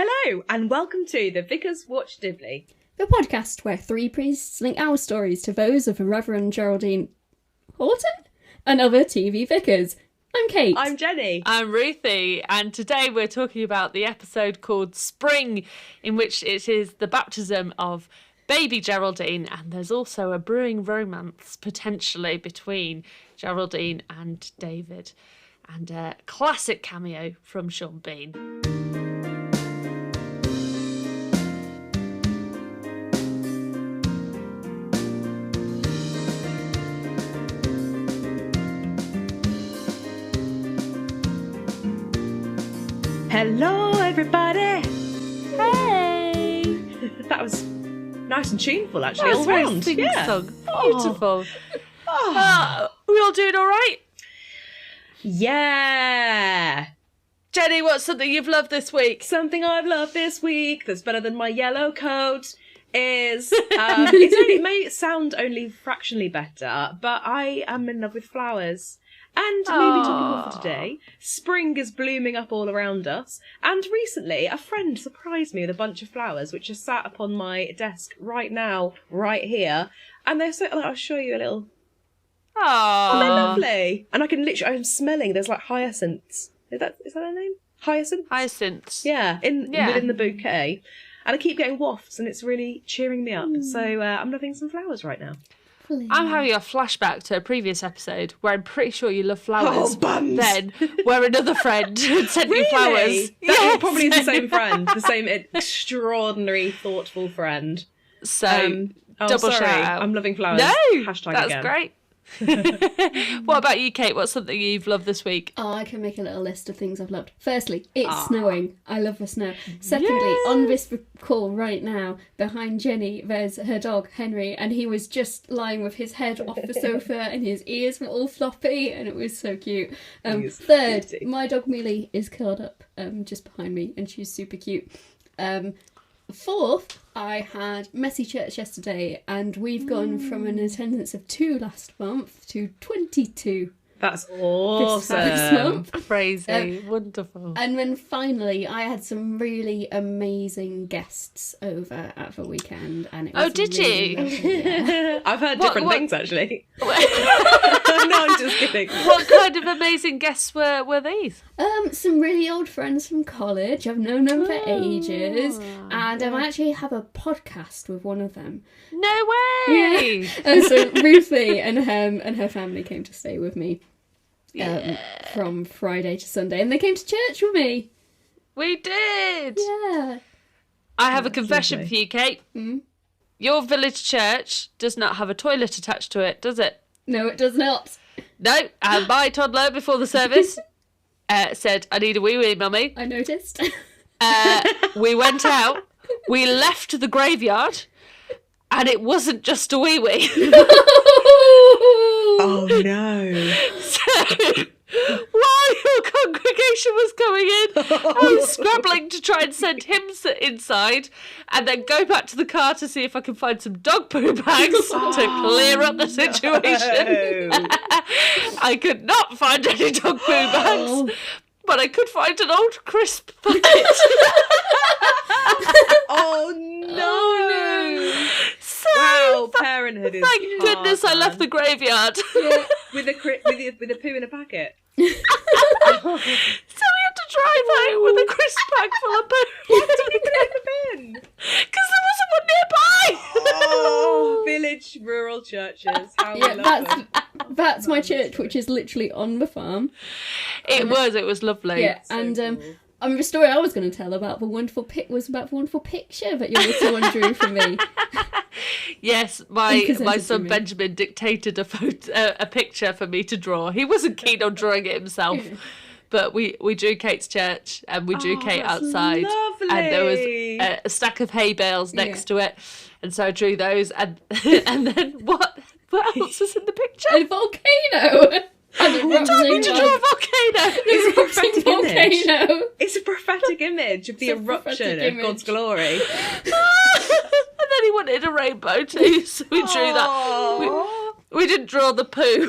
Hello, and welcome to the Vicars Watch Dibley, the podcast where three priests link our stories to those of Reverend Geraldine Horton and other TV vicars. I'm Kate. I'm Jenny. I'm Ruthie, and today we're talking about the episode called Spring, in which it is the baptism of baby Geraldine, and there's also a brewing romance potentially between Geraldine and David, and a classic cameo from Sean Bean. Hello, everybody. Hey! That was nice and tuneful, actually, That all was a very round. sing-song. Beautiful. We all doing all right? Yeah. Jenny, what's something you've loved this week? Something I've loved this week that's better than my yellow coat is... it may sound only fractionally better, but I am in love with flowers. And maybe talking more for today, spring is blooming up all around us, and recently a friend surprised me with a bunch of flowers which are sat upon my desk right now, right here, and they're so... I'll show you a little... Oh, they're lovely! And I can literally... I'm smelling, there's like hyacinths. Is that their name? Hyacinths? Hyacinths. Yeah, within the bouquet. And I keep getting wafts, and it's really cheering me up. So I'm loving some flowers right now. I'm having a flashback to a previous episode where I'm pretty sure you love flowers. Oh, buns! Then, where another friend had sent you flowers. That probably is the same friend, the same extraordinary, thoughtful friend. So, double shout out. I'm loving flowers. No, Hashtag that's again. great. What about you, Kate? What's something you've loved this week? Oh, I can make a little list of things I've loved. Firstly, it's snowing. I love the snow. Secondly, on this call right now, behind Jenny, there's her dog, Henry, and he was just lying with his head off the sofa and his ears were all floppy, and it was so cute. Third, my dog Millie is curled up just behind me, and she's super cute. Fourth, I had messy church yesterday, and we've gone from an attendance of 2 last month to 22. That's awesome. This month. Crazy, wonderful. And then finally, I had some really amazing guests over at the weekend, and it was did really you? lovely, yeah. I've heard different things, actually. No, I'm just kidding. What kind of amazing guests were these? Some really old friends from college. I've known them for ages, and I actually have a podcast with one of them. No way! Yeah. And so Ruthie and her family came to stay with me from Friday to Sunday, and they came to church with me. We did! Yeah. I have a confession for you, Kate. Your village church does not have a toilet attached to it, does it? No, it does not. No, and my toddler before the service said, I need a wee-wee, mummy. I noticed. We went out, we left the graveyard, and it wasn't just a wee-wee. Oh, no. So, while your congregation was coming in, I was scrabbling to try and send him inside, and then go back to the car to see if I could find some dog poo bags to clear up the situation. No. I could not find any dog poo bags, but I could find an old crisp bucket. Oh, no. So, Wow, parenthood is thank hard, goodness I left the graveyard. Yeah, with a poo in a packet. So we had to drive out with a crisp bag full of poo. Why did you put it in the bin? Because there wasn't one nearby. Oh, village rural churches. How we love them. That's my church, which is literally on the farm. It was lovely. Yeah, So and cool. the story I was going to tell about the wonderful was about the wonderful picture that your little one drew for me. Yes, And my presented to son me. Benjamin dictated a picture for me to draw. He wasn't keen on drawing it himself, but we drew Kate's church, and we drew Kate that's outside, lovely. and there was a stack of hay bales next to it, and so I drew those, and and then what else was in the picture? A volcano! And it You told me to draw a volcano. It's a prophetic image. volcano. It's a prophetic image of the It's a prophetic eruption of image. God's glory. And then he wanted a rainbow too, so we drew that. We didn't draw the poo.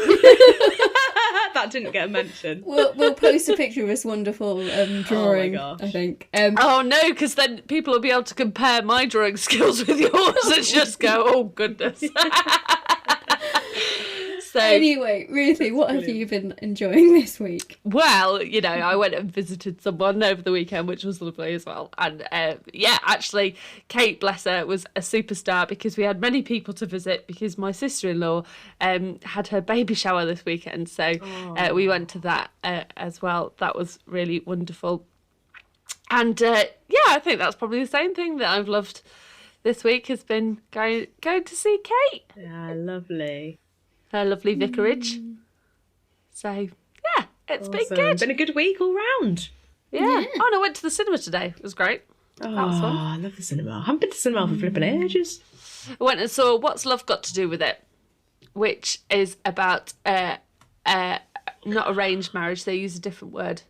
That didn't get a mention. We'll post a picture of this wonderful drawing, gosh. I think. Oh no, because then people will be able to compare my drawing skills with yours and just go, oh goodness. So Anyway, Ruthie, what have you been enjoying this week? well, you know, I went and visited someone over the weekend, which was lovely as well. And yeah, actually, Kate, bless her, was a superstar because we had many people to visit because my sister-in-law had her baby shower this weekend. So we went to that as well. That was really wonderful. And yeah, I think that's probably the same thing that I've loved this week has been going to see Kate. Yeah, lovely. Her lovely vicarage. So yeah, it's been good. Been a good week all round. Yeah. Oh, and I went to the cinema today. It was great. That was fun. I love the cinema. I haven't been to cinema for flipping ages. I went and saw What's Love Got to Do with It, which is about not arranged marriage. They use a different word.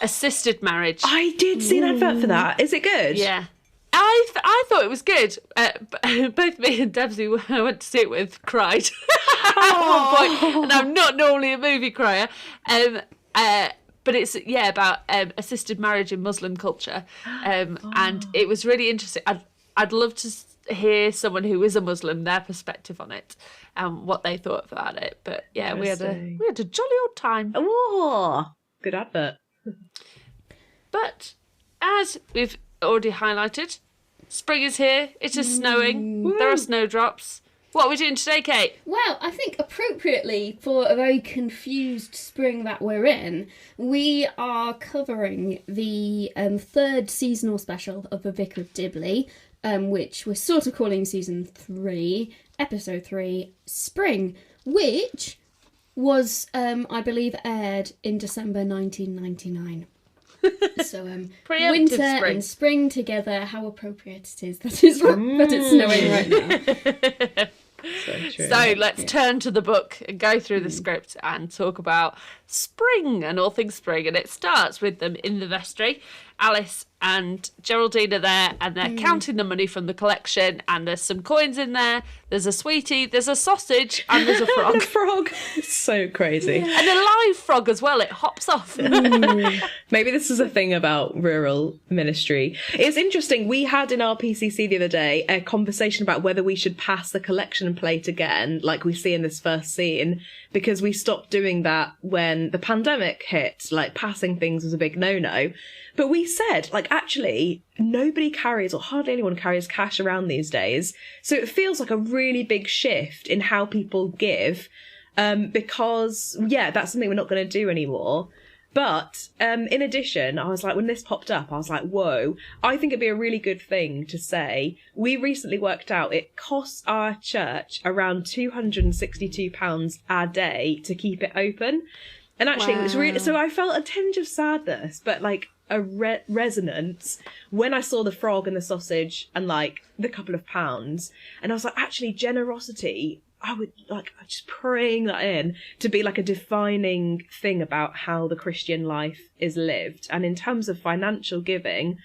Assisted marriage. I did see an advert for that. Is it good? Yeah. I thought it was good. Both me and Debs, who I went to see it with, cried at one point. And I'm not normally a movie crier. But it's, about assisted marriage in Muslim culture. And it was really interesting. I'd love to hear someone who is a Muslim, their perspective on it and what they thought about it. But yeah, we had a jolly old time. Oh, good advert. But as we've already highlighted, spring is here. It is snowing. There are snowdrops. What are we doing today, Kate? Well, I think appropriately for a very confused spring that we're in, we are covering the third seasonal special of the Vicar of Dibley, which we're sort of calling season 3, episode 3, Spring, which was, I believe, aired in December 1999. So winter spring. and spring together, how appropriate it is that it's snowing right now. So let's turn to the book and go through the script and talk about spring and all things spring. And it starts with them in the vestry. Alice and Geraldine are there and they're counting the money from the collection, and there's some coins in there. There's a sweetie, there's a sausage, and there's a frog. And a frog. It's so crazy. And a live frog as well. It hops off. Maybe this is a thing about rural ministry. It's interesting. We had in our PCC the other day a conversation about whether we should pass the collection plate again, like we see in this first scene, because we stopped doing that when the pandemic hit. Like, passing things was a big no-no. But we said, like, actually, nobody carries, or hardly anyone carries cash around these days. So it feels like a really big shift in how people give, because, that's something we're not going to do anymore. But in addition, I was like, when this popped up, I was like, whoa, I think it'd be a really good thing to say. We recently worked out it costs our church around £262 a day to keep it open. And actually, it was really, so I felt a tinge of sadness, but like a resonance when I saw the frog and the sausage and like the couple of pounds. And I was like, actually, generosity, I would like just praying that in to be like a defining thing about how the Christian life is lived. And in terms of financial giving,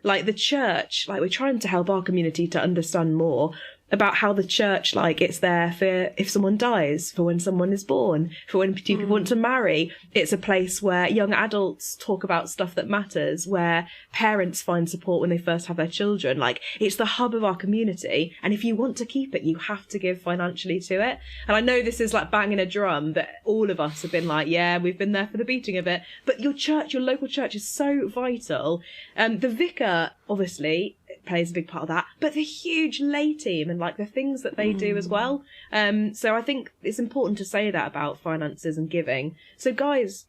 like the church, like we're trying to help our community to understand more about how the church, like, it's there for if someone dies, for when someone is born, for when two people want to marry. It's a place where young adults talk about stuff that matters, where parents find support when they first have their children. Like, it's the hub of our community. And if you want to keep it, you have to give financially to it. And I know this is like banging a drum, that all of us have been like, yeah, we've been there for the beating of it. But your church, your local church is so vital. The vicar, obviously, plays a big part of that, but the huge lay team and like the things that they do as well. So I think it's important to say that about finances and giving. So guys,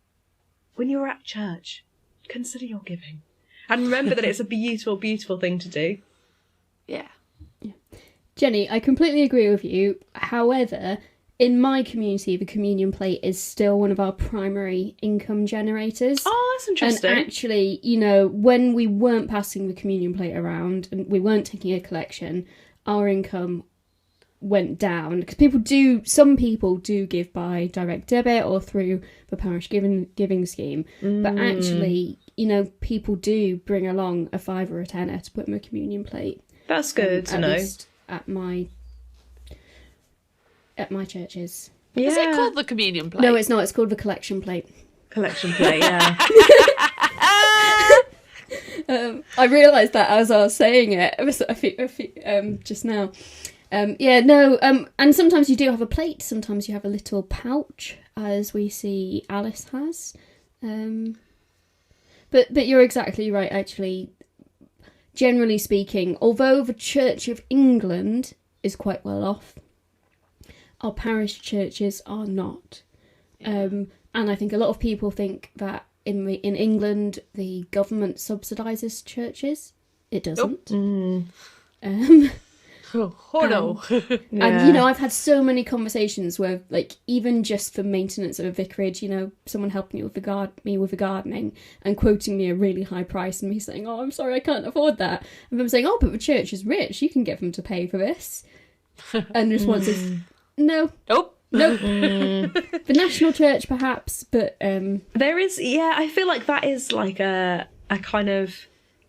when you're at church, consider your giving and remember that it's a beautiful, beautiful thing to do. Yeah. Jenny, I completely agree with you. However, in my community, the communion plate is still one of our primary income generators. Oh, that's interesting. And actually, you know, when we weren't passing the communion plate around and we weren't taking a collection, our income went down. Because some people do give by direct debit or through the parish giving scheme. But actually, you know, people do bring along a £5 or a £10 to put in the communion plate. That's good to know. At least at my churches. Yeah. Is it called the communion plate? No, it's not. It's called the collection plate. Collection plate, yeah. I realised that as I was saying it just now. And sometimes you do have a plate, sometimes you have a little pouch, as we see Alice has. But you're exactly right, actually. Generally speaking, although the Church of England is quite well off, our parish churches are not. And I think a lot of people think that in England the government subsidises churches. It doesn't. No. And, I've had so many conversations where, like, even just for maintenance of a vicarage, someone helping me with the gardening and quoting me a really high price and me saying, oh, I'm sorry, I can't afford that. And them saying, oh, but the church is rich, you can get them to pay for this. And the response is, no. Nope. The national church, perhaps, but... There is, I feel like that is like a kind of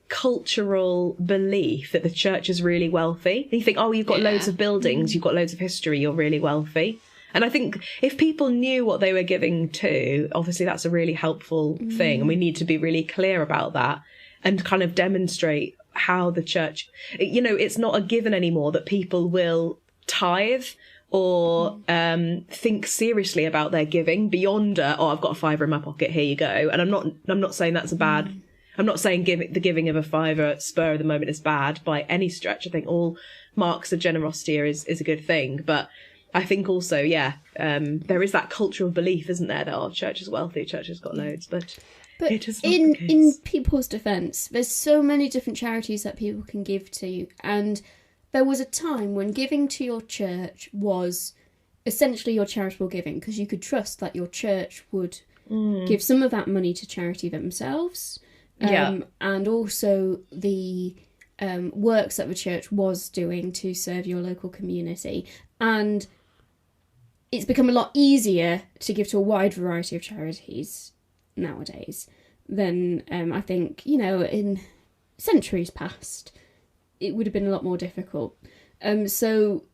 cultural belief that the church is really wealthy. And you think, oh, you've got loads of buildings, you've got loads of history, you're really wealthy. And I think if people knew what they were giving to, obviously that's a really helpful thing. And we need to be really clear about that and kind of demonstrate how the church, it's not a given anymore that people will tithe or think seriously about their giving beyond I've got a £5 in my pocket, here you go. And I'm not saying that's a bad... I'm not saying the giving of a £5 spur of the moment is bad by any stretch. I think all marks of generosity is a good thing. But I think also, there is that cultural belief, isn't there, that church is wealthy, church has got loads. But it is not the case. In people's defence, there's so many different charities that people can give to. And there was a time when giving to your church was essentially your charitable giving, because you could trust that your church would give some of that money to charity themselves. And also the works that the church was doing to serve your local community. And it's become a lot easier to give to a wide variety of charities nowadays than I think, in centuries past. It would have been a lot more difficult. So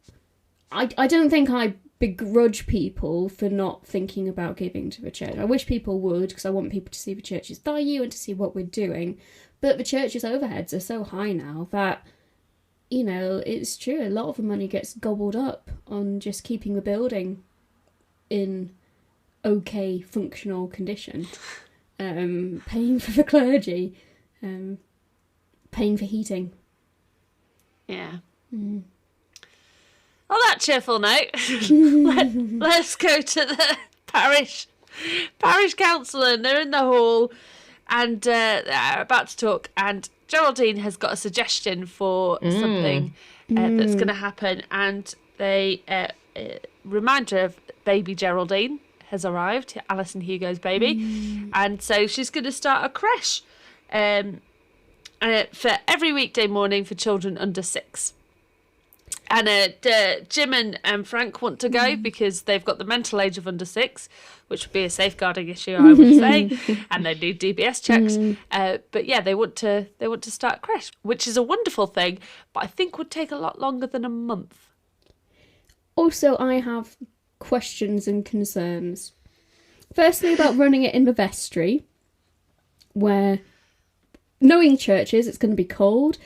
I don't think I begrudge people for not thinking about giving to the church. I wish people would, because I want people to see the church's value and to see what we're doing. But the church's overheads are so high now that, it's true, a lot of the money gets gobbled up on just keeping the building in okay functional condition, paying for the clergy, paying for heating. Yeah. On that cheerful note, let's go to the parish council, and they're in the hall and they're about to talk, and Geraldine has got a suggestion for something that's going to happen, and they remind her of baby Geraldine has arrived, Alice and Hugo's baby, and so she's going to start a creche for every weekday morning for children under 6. And Jim and Frank want to go because they've got the mental age of under 6, which would be a safeguarding issue, I would say, and they need DBS checks. But they want to start a creche, which is a wonderful thing, but I think would take a lot longer than a month. Also, I have questions and concerns. Firstly, about running it in the vestry, where, knowing churches, it's going to be cold.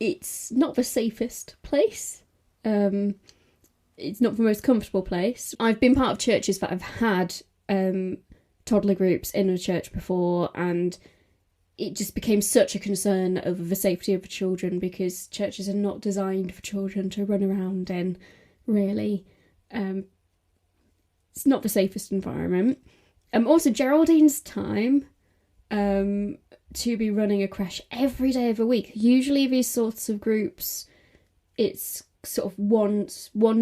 It's not the safest place. It's not the most comfortable place. I've been part of churches that have had toddler groups in a church before, and it just became such a concern over the safety of the children, because churches are not designed for children to run around in, really. It's not the safest environment. Also, Geraldine's time to be running a creche every day of the week. Usually these sorts of groups, it's sort of one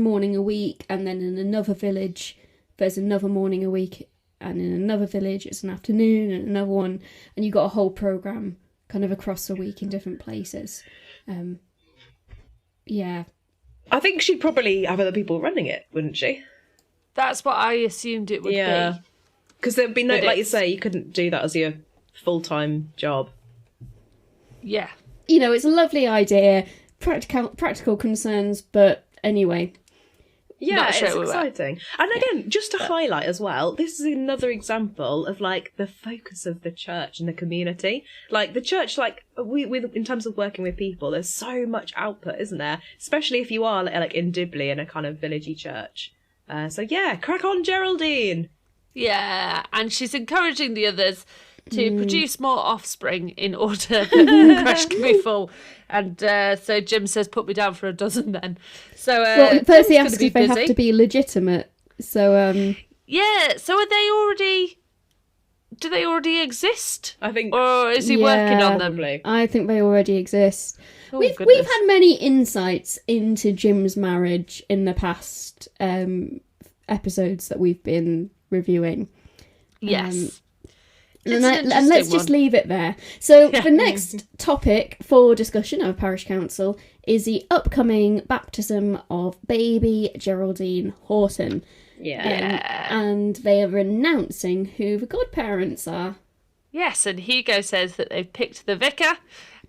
morning a week, and then in another village there's another morning a week, and in another village it's an afternoon and another one, and you got a whole programme kind of across the week in different places. I think she'd probably have other people running it, wouldn't she? That's what I assumed it would be. Because there'd be no, like you say, you couldn't do that as your full-time job. Yeah. It's a lovely idea, practical concerns, but anyway. Yeah, not it's sure we were. exciting. And again, just to highlight as well, this is another example of like the focus of the church and the community. Like the church, like we in terms of working with people, there's so much output, isn't there? Especially if you are like in Dibley in a kind of villagey church. So yeah, crack on, Geraldine. Yeah, and she's encouraging the others to produce more offspring in order that the crash can be full. And so Jim says, put me down for a dozen then. So well, first he Jim's asked gonna if they busy. have to be legitimate. So Yeah, so are they already... Do they already exist? I think. Or is he working on them? Probably. I think they already exist. Oh, We've goodness. had many insights into Jim's marriage in the past episodes that we've been reviewing. Yes. And, It's an and let's interesting just one. leave it there. So the next topic for discussion of Parish Council is the upcoming baptism of baby Geraldine Horton. Yeah. And they are announcing who the godparents are. Yes, and Hugo says that they've picked the vicar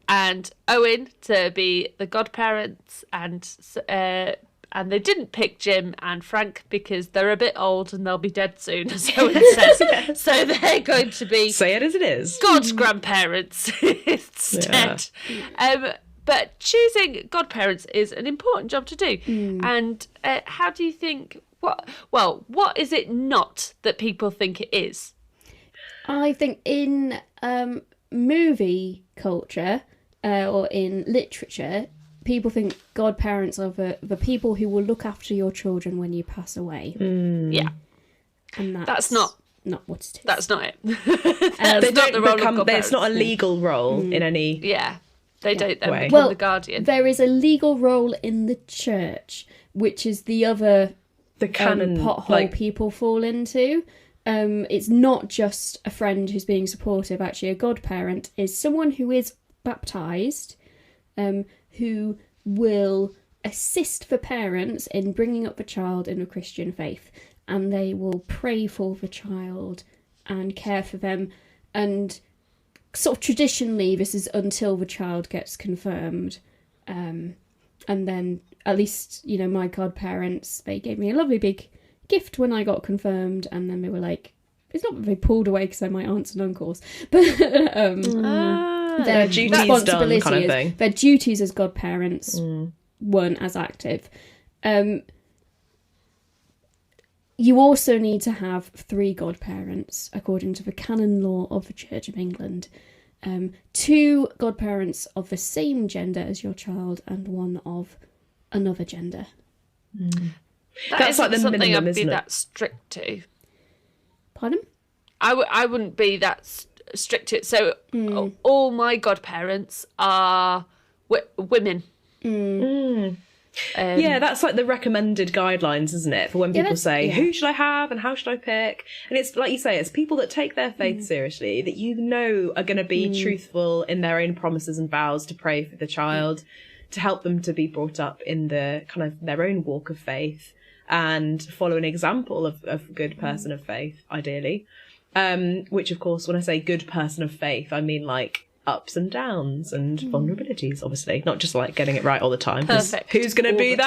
and Owen to be the godparents, and they didn't pick Jim and Frank because they're a bit old and they'll be dead soon, as Owen says. So they're going to be Say it as it is. God's grandparents instead. But choosing godparents is an important job to do. And how do you think... What is it not that people think it is? I think in movie culture or in literature, people think godparents are the people who will look after your children when you pass away. Yeah. And That's not what it is. That's not it. They That's not the role of become. godparents. It's not a legal role in any. Yeah. They don't then way. become Well, the guardian. There is a legal role in the church, which is the other The canon pothole like people fall into. It's not just a friend who's being supportive. Actually, a godparent is someone who is baptised, who will assist the parents in bringing up the child in a Christian faith, and they will pray for the child and care for them. And sort of traditionally, this is until the child gets confirmed, and then at least, you know, my godparents, they gave me a lovely big gift when I got confirmed, and then they were like, it's not that they pulled away because they're my aunts and uncles, but their duties responsibility done kind of is, thing. their duties as godparents weren't as active. You also need to have 3 godparents, according to the canon law of the Church of England. 2 godparents of the same gender as your child and 1 of another gender. That's like the something minimum, I'd be isn't it? that strict to. Pardon? I wouldn't be that strict to it. So all my godparents are women. Yeah, that's like the recommended guidelines, isn't it? For when people that's- say, yeah. who should I have and how should I pick? And it's like you say, it's people that take their faith seriously, that you know are going to be truthful in their own promises and vows to pray for the child, to help them to be brought up in the kind of their own walk of faith and follow an example of a good person of faith, ideally. Which, of course, when I say good person of faith, I mean like ups and downs and vulnerabilities, obviously, not just like getting it right all the time. 'Cause Perfect who's going to all be the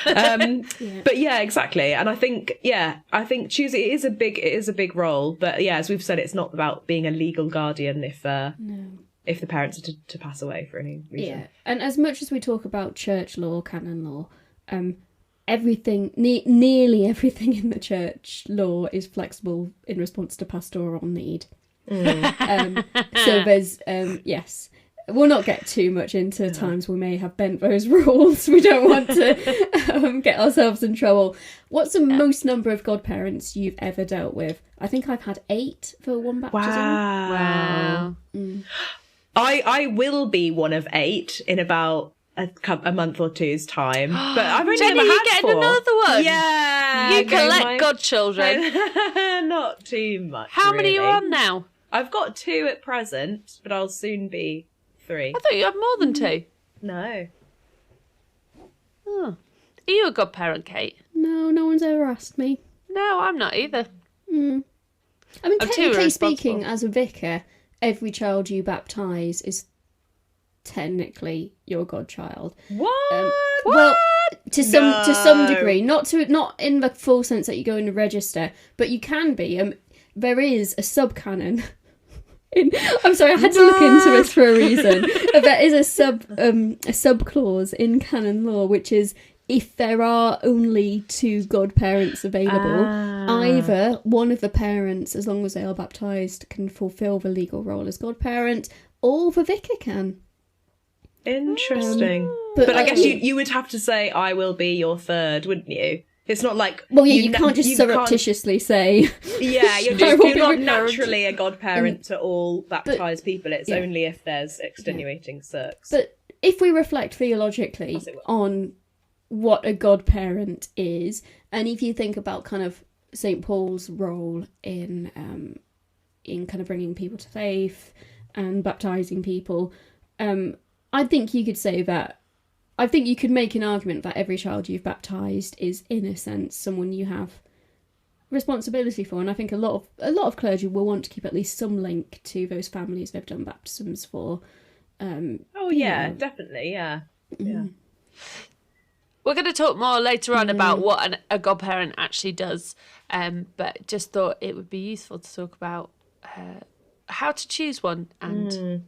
that? But yeah, exactly. And I think choosing it is a big role. But yeah, as we've said, it's not about being a legal guardian if the parents are to pass away for any reason. Yeah, and as much as we talk about church law, canon law, everything, nearly everything in the church law is flexible in response to pastoral need. So there's, yes, we'll not get too much into times we may have bent those rules. We don't want to get ourselves in trouble. What's the most number of godparents you've ever dealt with? I think I've had 8 for one baptism. Wow. I will be one of 8 in about a month or two's time. But I've only Jenny, ever you're had getting 4. another one. Yeah. You collect godchildren. Not too much. How many really. are on now? I've got 2 at present, but I'll soon be 3. I thought you had more than 2. No. Oh. Are you a godparent, Kate? No one's ever asked me. No, I'm not either. I mean, I'm too technically irresponsible. speaking, as a vicar, every child you baptise is technically your godchild. What? Well, To some degree, not in the full sense that you go in the register, but you can be. There is a sub-canon. I'm sorry, I had to look into this for a reason. There is a sub-clause in canon law, which is if there are only 2 godparents available, either one of the parents, as long as they are baptised, can fulfil the legal role as godparent, or the vicar can. Interesting. But I guess you would have to say, I will be your third, wouldn't you? It's not like... Well, yeah, you can't just surreptitiously say... Yeah, you're not naturally a godparent to all baptised people. It's only if there's extenuating circs. But if we reflect theologically on what a godparent is, and if you think about kind of St. Paul's role in kind of bringing people to faith and baptising people, I think you could say that... I think you could make an argument that every child you've baptised is, in a sense, someone you have responsibility for, and I think a lot of clergy will want to keep at least some link to those families they've done baptisms for. Definitely, yeah. Yeah. We're going to talk more later on about what a godparent actually does, but just thought it would be useful to talk about how to choose one and...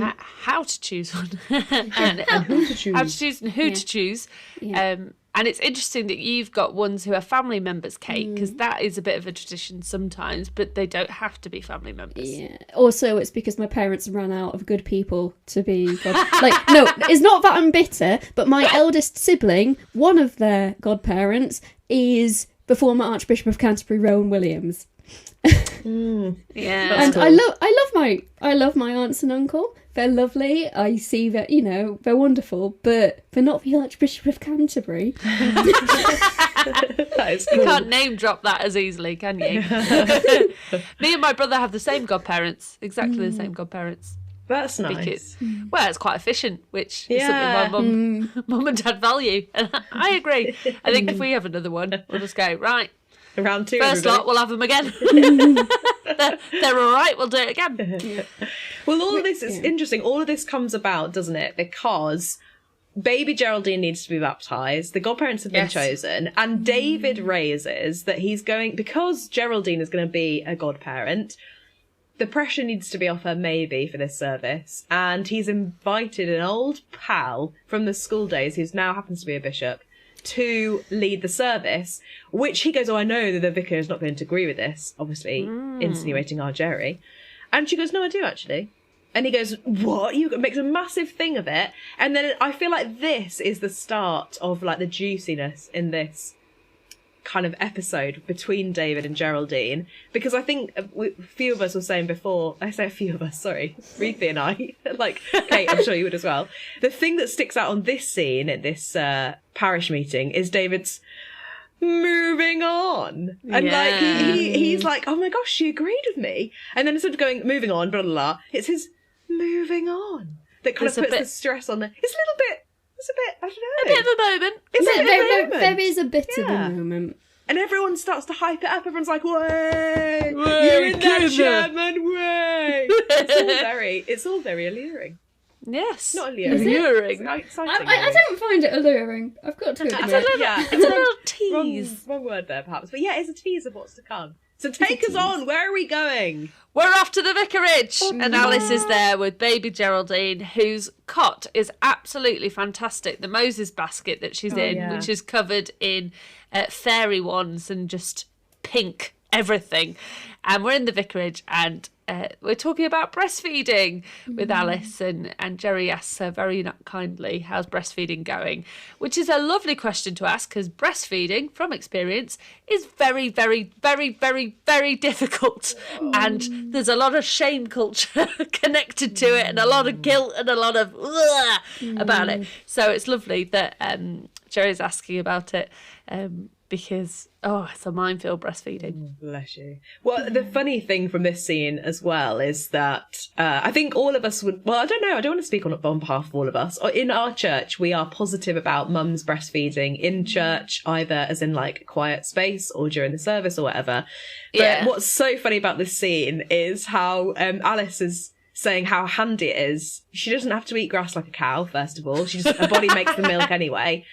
how to choose one and who to choose. How to choose and who to choose. And it's interesting that you've got ones who are family members, Kate, because that is a bit of a tradition sometimes, but they don't have to be family members. Yeah. Also, it's because my parents ran out of good people to be no, it's not that I'm bitter, but my eldest sibling, one of their godparents, is the former Archbishop of Canterbury, Rowan Williams. Yeah, and cool. I love my aunts and uncle. They're lovely. I see that, they're wonderful, but they're not the Archbishop of Canterbury. That is cool. You can't name drop that as easily, can you? Me and my brother have the same godparents, exactly the same godparents. That's nice. Well, it's quite efficient, which is something my mum and dad value. And I agree. I think if we have another one, we'll just go, right, round 2. First lot, we'll have them again. they're all right, we'll do it again. Well, all of this is interesting. All of this comes about, doesn't it? Because baby Geraldine needs to be baptised. The godparents have been chosen. And David raises that he's going... Because Geraldine is going to be a godparent, the pressure needs to be off her maybe for this service. And he's invited an old pal from the school days, who now happens to be a bishop, to lead the service, which he goes, I know that the vicar is not going to agree with this, obviously insinuating our Jerry. And she goes, no, I do actually. And he goes, what? You makes a massive thing of it. And then I feel like this is the start of like the juiciness in this kind of episode between David and Geraldine, because I think a few of us were saying before, I say a few of us, sorry, Ruthie and I, like Kate, I'm sure you would as well. The thing that sticks out on this scene at this parish meeting is David's moving on. And like he's like, oh my gosh, she agreed with me. And then instead of going, moving on, blah, blah, blah, it's his moving on that kind of puts the stress on there. It's a little bit, I don't know. A bit of a moment. There is a bit of a moment. And everyone starts to hype it up. Everyone's like, way! You're in that Sherman, way! It's all very alluring. Yes. Not alluring. Alluring. Exciting. I don't find it alluring. I've got to admit. It's a little tease. Wrong word there, perhaps. But yeah, it's a tease of what's to come. So take us on. Where are we going? We're off to the vicarage. And Alice is there with baby Geraldine, whose cot is absolutely fantastic. The Moses basket that she's in, which is covered in fairy wands and just pink everything. And we're in the vicarage and we're talking about breastfeeding with Alice, and Jerry asks her very kindly, how's breastfeeding going? Which is a lovely question to ask, because breastfeeding, from experience, is very, very, very, very, very difficult. And there's a lot of shame culture connected to it, and a lot of guilt and a lot of about it. So it's lovely that Jerry's asking about it. Because, it's a minefield, breastfeeding. Bless you. Well, the funny thing from this scene as well is that I think all of us would... Well, I don't know. I don't want to speak on behalf of all of us. In our church, we are positive about mums breastfeeding in church, either as in, like, quiet space or during the service or whatever. But what's so funny about this scene is how Alice is saying how handy it is. She doesn't have to eat grass like a cow, first of all. Her body makes the milk anyway.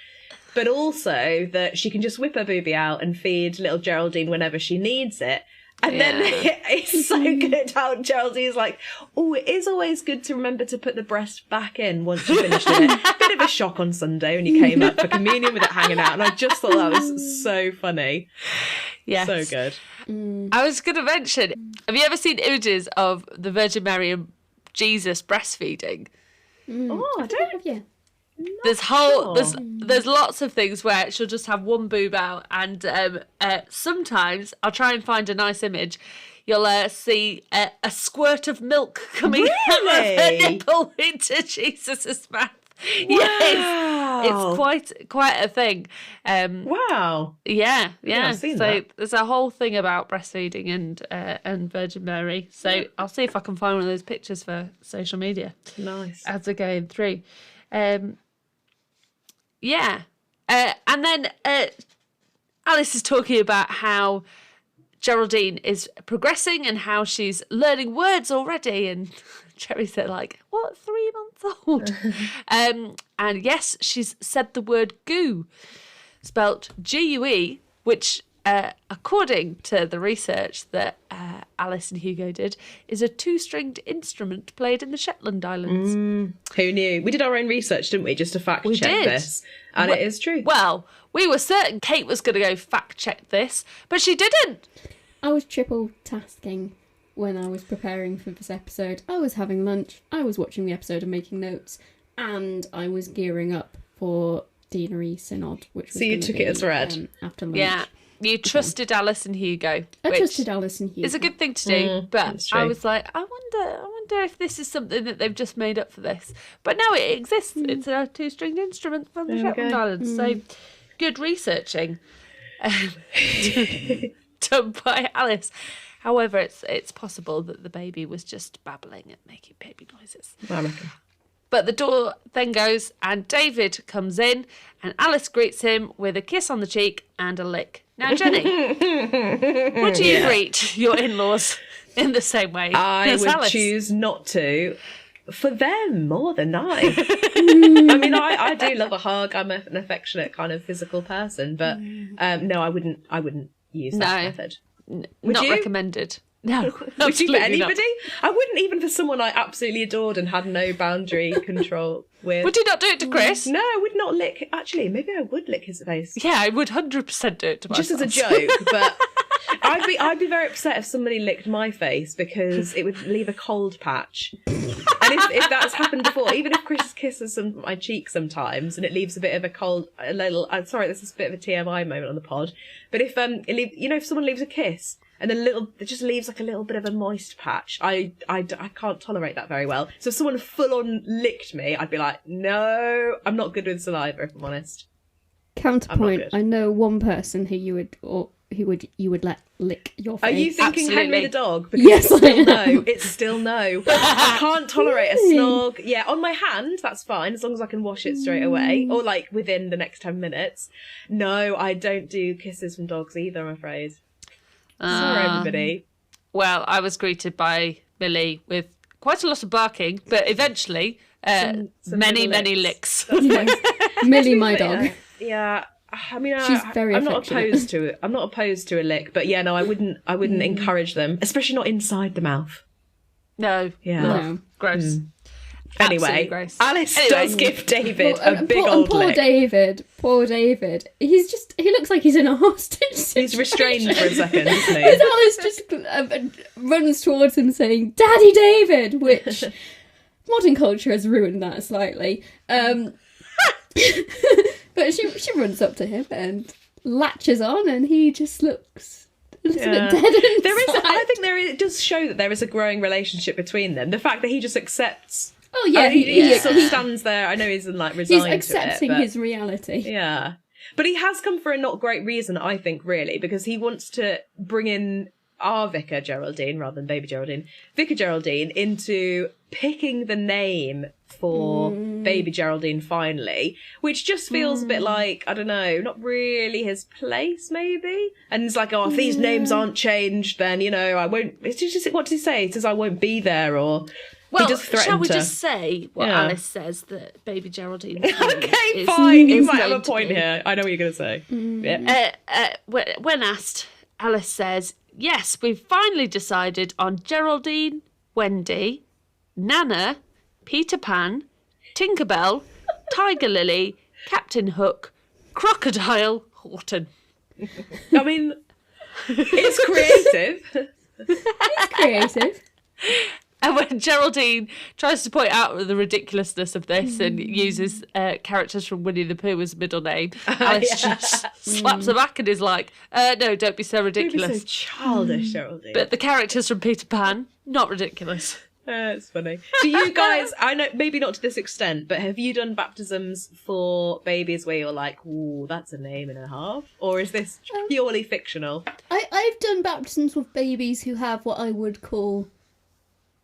but also that she can just whip her boobie out and feed little Geraldine whenever she needs it. And then it's so good how Geraldine's like, oh, it is always good to remember to put the breast back in once you finished it. Bit of a shock on Sunday when you came up for communion with it hanging out. And I just thought that was so funny. Yes. So good. I was going to mention, have you ever seen images of the Virgin Mary and Jesus breastfeeding? Oh, I don't. Yeah. There's lots of things where she'll just have one boob out, and sometimes I'll try and find a nice image. You'll see a squirt of milk coming out of her nipple into Jesus's mouth. Wow. Yes, it's quite a thing. Wow. Yeah. I've seen So that. there's a whole thing about breastfeeding and Virgin Mary. So I'll see if I can find one of those pictures for social media. Nice. As we're going through. And then Alice is talking about how Geraldine is progressing and how she's learning words already. And Cherry said, like, what, 3 months old? And yes, she's said the word goo, spelt GUE, which, according to the research that Alice and Hugo did, is a 2-stringed instrument played in the Shetland Islands. Who knew? We did our own research, didn't we, just to fact check this. And it is true. Well, we were certain Kate was going to go fact check this, but she didn't. I was triple tasking when I was preparing for this episode. I was having lunch, I was watching the episode and making notes, and I was gearing up for Deanery Synod, which was so you took it as read. After lunch. Yeah. You trusted Alice and Hugo. I trusted Alice and Hugo. It's a good thing to do, but true. I was like, I wonder if this is something that they've just made up for this. But no, it exists. It's a 2-stringed instrument from the Shetland Islands. So good researching done by Alice. However, it's possible that the baby was just babbling and making baby noises. I reckon. But the door then goes and David comes in and Alice greets him with a kiss on the cheek and a lick. Now, Jenny, would you greet your in-laws in the same way I as would Alice? choose not to. For them more than I. I mean, I do love a hug. I'm an affectionate kind of physical person, but no, I wouldn't use that method. Would Not you? recommended. No, Would you absolutely for anybody? not. I wouldn't even for someone I absolutely adored and had no boundary control with. Would you not do it to Chris? No, I would not lick. Actually, maybe I would lick his face. Yeah, I would 100% do it to myself. Just as a joke, but I'd be very upset if somebody licked my face because it would leave a cold patch. And if that's happened before, even if Chris kisses my cheek sometimes and it leaves a bit of a little. I'm sorry, this is a bit of a TMI moment on the pod. But if if someone leaves a kiss and then it just leaves like a little bit of a moist patch, I can't tolerate that very well. So if someone full on licked me, I'd be like, no, I'm not good with saliva, if I'm honest. Counterpoint, I know one person who you would let lick your face. Are you thinking Absolutely. Henry the dog? Because Yes, it's still I am. no. It's still no. I can't tolerate a snog. Yeah, on my hand, that's fine, as long as I can wash it straight away. Or like within the next 10 minutes. No, I don't do kisses from dogs either, I'm afraid. Sorry, everybody. Well, I was greeted by Millie with quite a lot of barking, but eventually Some many little licks. Yes. Millie, my dog. Yeah. I mean, She's very I'm not affectionate. opposed to it. I'm not opposed to a lick, but yeah, no, I wouldn't encourage them, especially not inside the mouth. No. Yeah. No. Gross. Anyway, Absolutely gross. Alice does give David a big poor, old poor lick. Poor David. He looks like he's in a hostage situation. He's restrained for a second, isn't he? As Alice just runs towards him saying, "Daddy David," which modern culture has ruined that slightly. But she runs up to him and latches on, and he just looks a little bit dead inside. I think it does show that there is a growing relationship between them. The fact that he just accepts. Oh yeah, he just sort of stands there. I know he's like resigned he's accepting to it, but his reality. yeah. But he has come for a not great reason, I think, really, because he wants to bring in our Vicar Geraldine, rather than baby Geraldine, Vicar Geraldine, into picking the name for baby Geraldine finally, which just feels a bit like, I don't know, not really his place, maybe. And it's like, oh, if these names aren't changed, then, I won't, it's just, what does he say? He says, I won't be there, or Well, just threatened shall we her. just say what Yeah. Alice says that baby Geraldine Okay, fine. You might have a point here. I know what you're going to say. Yeah. When asked, Alice says, yes, we've finally decided on Geraldine, Wendy, Nana, Peter Pan, Tinkerbell, Tiger Lily, Captain Hook, Crocodile, Horton. I mean, it's creative. It's creative. And when Geraldine tries to point out the ridiculousness of this and uses characters from Winnie the Pooh as a middle name, Alice just slaps her back and is like, no, don't be so ridiculous. Don't be so childish, Geraldine. But the characters from Peter Pan, not ridiculous. It's funny. Do you guys, I know, maybe not to this extent, but have you done baptisms for babies where you're like, ooh, that's a name and a half? Or is this purely fictional? I've done baptisms with babies who have what I would call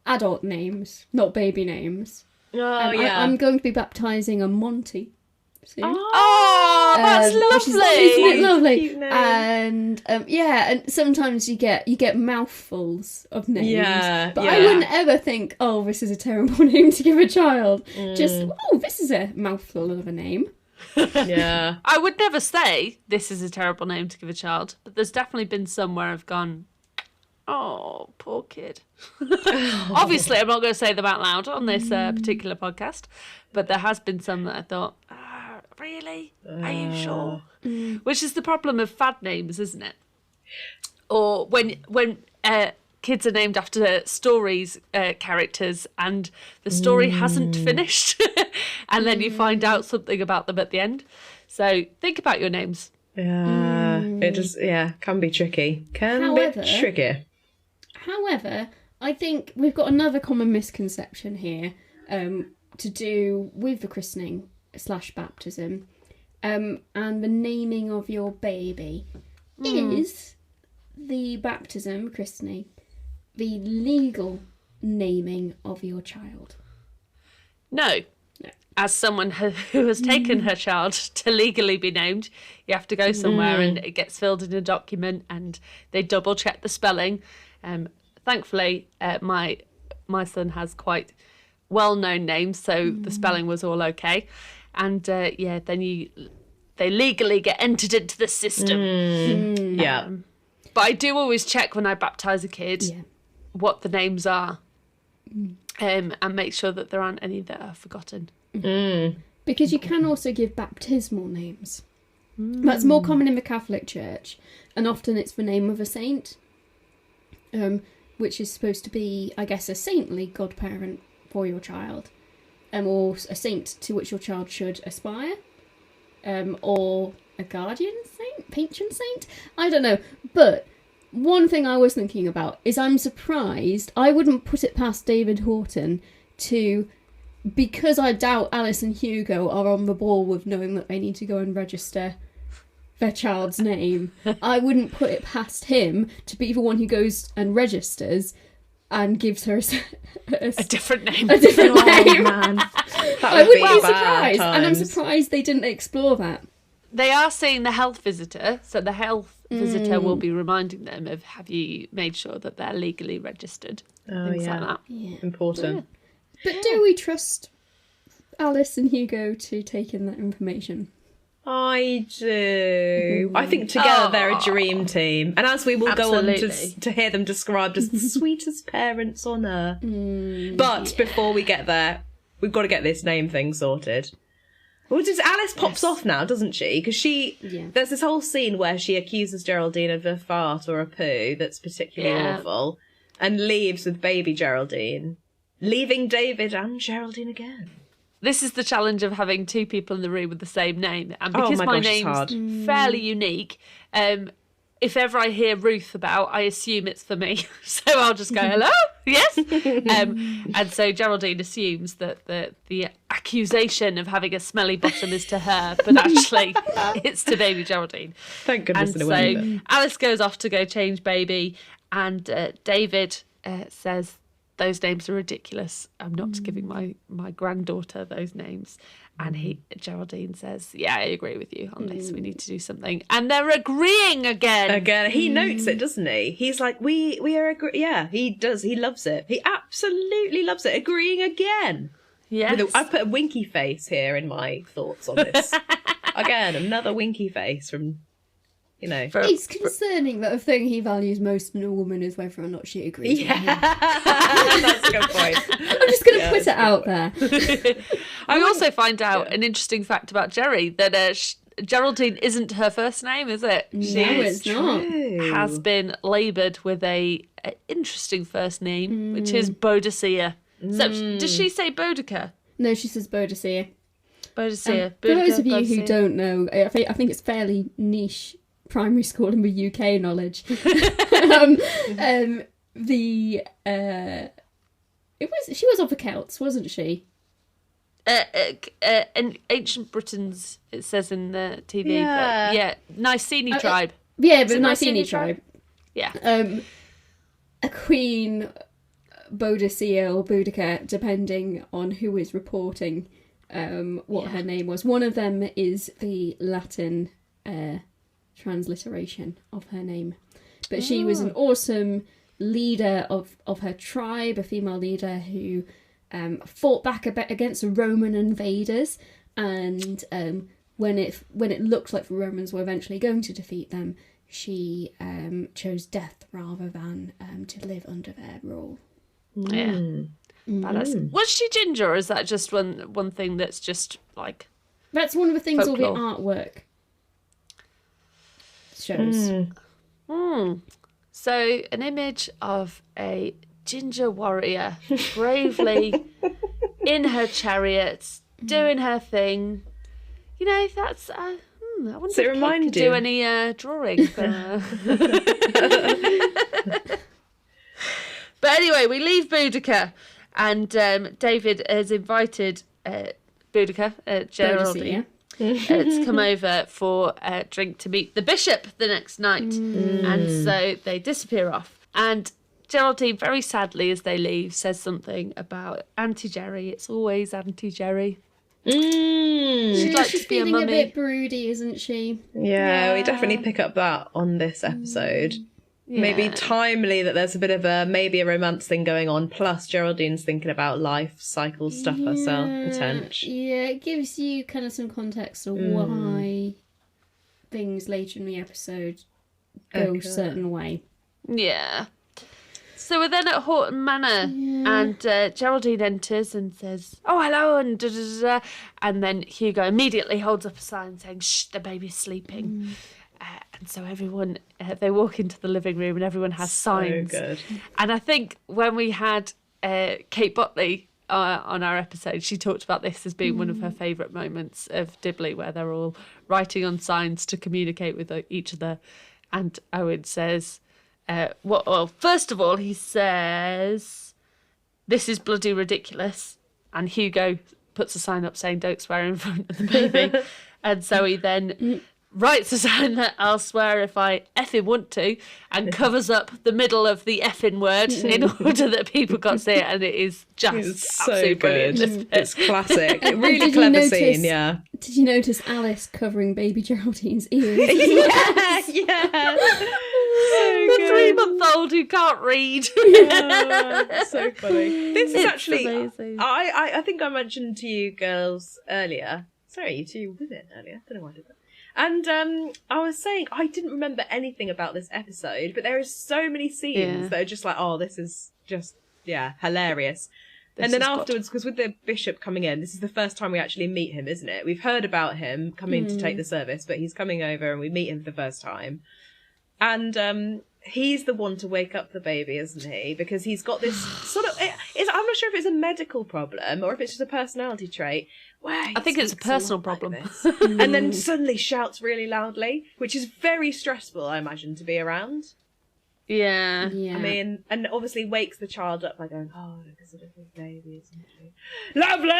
adult names, not baby names. Oh, yeah. I'm going to be baptising a Monty soon. Oh, that's lovely. Isn't it lovely? Cute name. And and sometimes you get mouthfuls of names. Yeah, but yeah. I wouldn't ever think, oh, this is a terrible name to give a child. Just, oh, this is a mouthful of a name. Yeah. I would never say this is a terrible name to give a child, but there's definitely been some where I've gone, oh, poor kid. Obviously, I'm not going to say them out loud on this particular podcast, but there has been some that I thought, really? Are you sure? Which is the problem of fad names, isn't it? Or when kids are named after stories, characters, and the story hasn't finished, and then you find out something about them at the end. So think about your names. Yeah. It just, can be tricky. However- Be tricky. However, I think we've got another common misconception here to do with the christening / baptism and the naming of your baby. Is the baptism, christening, the legal naming of your child? No. As someone who has taken her child to legally be named, you have to go somewhere and it gets filled in a document and they double check the spelling. Thankfully, my son has quite well-known names, so the spelling was all okay. And then they legally get entered into the system. Yeah. But I do always check when I baptise a kid what the names are, and make sure that there aren't any that are forgotten. Because you can also give baptismal names. That's more common in the Catholic Church, and often it's the name of a saint, which is supposed to be, I guess, a saintly godparent for your child, or a saint to which your child should aspire, or a guardian saint, patron saint. I don't know, but one thing I was thinking about is I'm surprised. I wouldn't put it past David Horton to, because I doubt Alice and Hugo are on the ball with knowing that they need to go and register their child's name. I wouldn't put it past him to be the one who goes and registers and gives her a different name. A different name. Man. I would be surprised, and I'm surprised they didn't explore that. They are seeing the health visitor, so the health visitor will be reminding them of, have you made sure that they're legally registered? Things like that. Yeah. Important. But do we trust Alice and Hugo to take in that information? I do. I think together they're a dream team. And as we will go on to hear them described as the sweetest parents on earth. But before we get there, we've got to get this name thing sorted. Well, Alice pops off now, doesn't she? Because there's this whole scene where she accuses Geraldine of a fart or a poo that's particularly awful and leaves with baby Geraldine, leaving David and Geraldine again. This is the challenge of having two people in the room with the same name. And because my name's fairly unique, if ever I hear Ruth about, I assume it's for me. So I'll just go, hello? Yes? And so Geraldine assumes that the accusation of having a smelly bottom is to her, but actually it's to baby Geraldine. Thank goodness. And so Alice goes off to go change baby, and David says, those names are ridiculous. I'm not giving my granddaughter those names. And Geraldine says, yeah, I agree with you on this. We need to do something. And they're agreeing again. He notes it, doesn't he? He's like, we are yeah, he does. He loves it. He absolutely loves it. Agreeing again. Yes. I put a winky face here in my thoughts on this. Again, another winky face from, It's concerning that the thing he values most in a woman is whether or not she agrees with him. That's a good point. I'm just going to put it out there. I also find out an interesting fact about Jerry, that Geraldine isn't her first name, is it? No, it's not. Has been laboured with a interesting first name, which is Boadicea. So, does she say Boudica? No, she says Boadicea. Boadicea. For those of you who don't know, I think it's fairly niche primary school and with UK knowledge. She was of the Celts, wasn't she? In ancient Britons, it says in the TV. Yeah. But Nicene tribe. Yeah, but the Nicene tribe. Yeah. A queen, Boadicea or Boudica, depending on who is reporting what her name was. One of them is the Latin transliteration of her name. But she was an awesome leader of her tribe, a female leader who fought back a bit against the Roman invaders, and when it looked like the Romans were eventually going to defeat them, she chose death rather than to live under their rule. Yeah. Was she ginger, or is that just one thing that's just like... That's one of the things folklore? All the artwork shows. So, an image of a ginger warrior bravely in her chariot, doing her thing. That's... I wonder Does it if remind Kate could you? do any drawing. But anyway, we leave Boudica, and David has invited Boudica, Geraldine, to come over for a drink to meet the bishop the next night. And so they disappear off. And Geraldine, very sadly, as they leave, says something about Auntie Jerry. It's always Auntie Jerry. She'd like She's to be a feeling mummy. a bit broody, isn't she? Yeah, we definitely pick up that on this episode. Maybe timely that there's a bit of maybe a romance thing going on, plus Geraldine's thinking about life cycle stuff herself, potentially. Yeah, it gives you kind of some context of why things later in the episode go a certain way. Yeah. So we're then at Horton Manor, and Geraldine enters and says, "Oh, hello," and da-da-da-da. And then Hugo immediately holds up a sign saying, "Shh, the baby's sleeping." And so everyone, they walk into the living room and everyone has signs. So good. And I think when we had Kate Botley on our episode, she talked about this as being one of her favourite moments of Dibley, where they're all writing on signs to communicate with each other. And Owen says, well, first of all, he says, "This is bloody ridiculous." And Hugo puts a sign up saying, "Don't swear in front of the baby." And so he then writes a sign that "I'll swear if I effing want to," and covers up the middle of the effing word in order that people can't see it. And it is just It's so absolutely good. brilliant, isn't it? It's classic. And Really did you clever notice- scene, yeah. Did you notice Alice covering baby Geraldine's ears? yeah. The 3-month-old who can't read. So funny. This is It's actually, amazing. I think I mentioned to you girls earlier. Sorry, you two were with it earlier. I don't know why I did that. And I was saying I didn't remember anything about this episode, but there are so many scenes that are just like, oh, this is just, hilarious. And then afterwards, because with the bishop coming in, this is the first time we actually meet him, isn't it? We've heard about him coming to take the service, but he's coming over and we meet him for the first time. And he's the one to wake up the baby, isn't he? Because he's got this sort of... I'm not sure if it's a medical problem or if it's just a personality trait. I think it's a personal problem. And then suddenly shouts really loudly, which is very stressful, I imagine, to be around. Yeah. I mean, and obviously wakes the child up by going, "Oh, look, it's a little baby, isn't she? Lovely!"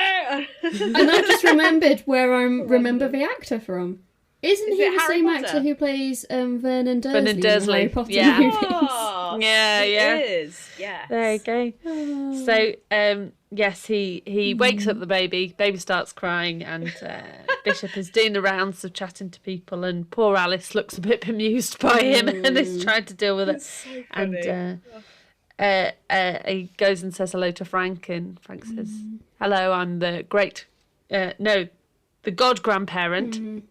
And I just remembered where I remember the actor from. Isn't Is he it the Harry same Potter? actor who plays Vernon Dursley, Vernon in the Dursley, Harry Potter yeah. movies? Oh, Yeah, yeah. It is. Yes. There you go. So, yes, he wakes up the baby. Baby starts crying, and Bishop is doing the rounds of chatting to people, and poor Alice looks a bit bemused by him and is trying to deal with it. So funny. And he goes and says hello to Frank, and Frank says, "Hello, I'm the the god grandparent.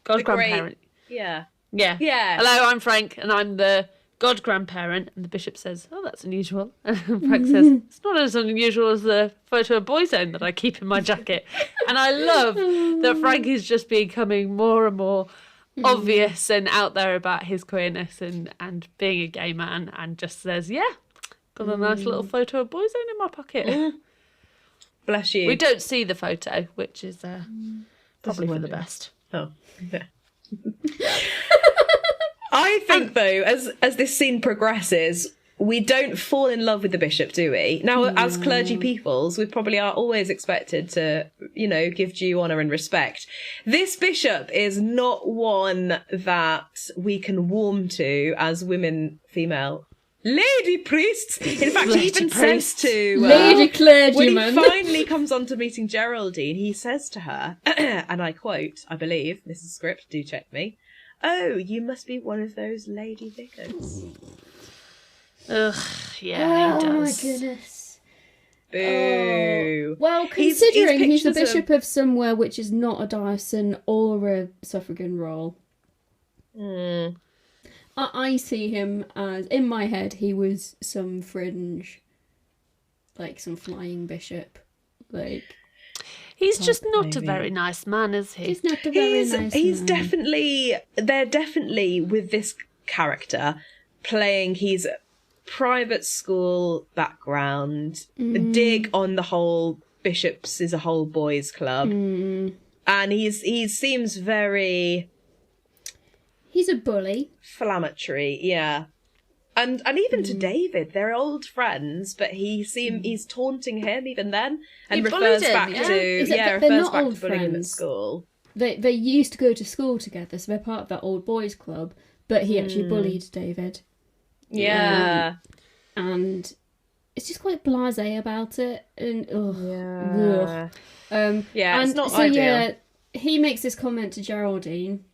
God grandparent. Yeah. Yeah. Yeah. Hello, I'm Frank, and I'm the god grandparent." And the bishop says, "Oh, that's unusual." And Frank says, "It's not as unusual as the photo of Boyzone that I keep in my jacket." And I love that Frank is just becoming more and more obvious and out there about his queerness and being a gay man, and just says, "Yeah, got a nice little photo of Boyzone in my pocket." Bless you. We don't see the photo, which is probably for the best. Oh, yeah. I think, though, as this scene progresses, we don't fall in love with the bishop, do we? Now, as clergy peoples, we probably are always expected to, give due honour and respect. This bishop is not one that we can warm to as women, female lady priests. In fact, he even says to lady clergyman, when he finally comes on to meeting Geraldine, he says to her, and I quote, I believe, this is script, do check me, "Oh, you must be one of those lady vicars." Ugh, yeah, he does. Oh my goodness. Boo. Well, He's considering he's the pictures bishop of somewhere which is not a diocese or a suffragan role, I see him as, in my head, he was some fringe, like some flying bishop, like. He's just not maybe. a very nice man, is he? He's not a very nice He's man. they're definitely, with this character, playing his private school background, dig on the whole bishops is a whole boys club, and he seems very... He's a bully. Inflammatory, yeah. And even to David, they're old friends, but he's taunting him even then, and He refers bullied him, back yeah. to Except that they're refers not back old to bullying him at friends. school. They used to go to school together, so they're part of that old boys club. But he actually bullied David, Yeah, and it's just quite blasé about it. And yeah, yeah. It's and not so ideal. yeah, he makes this comment to Geraldine.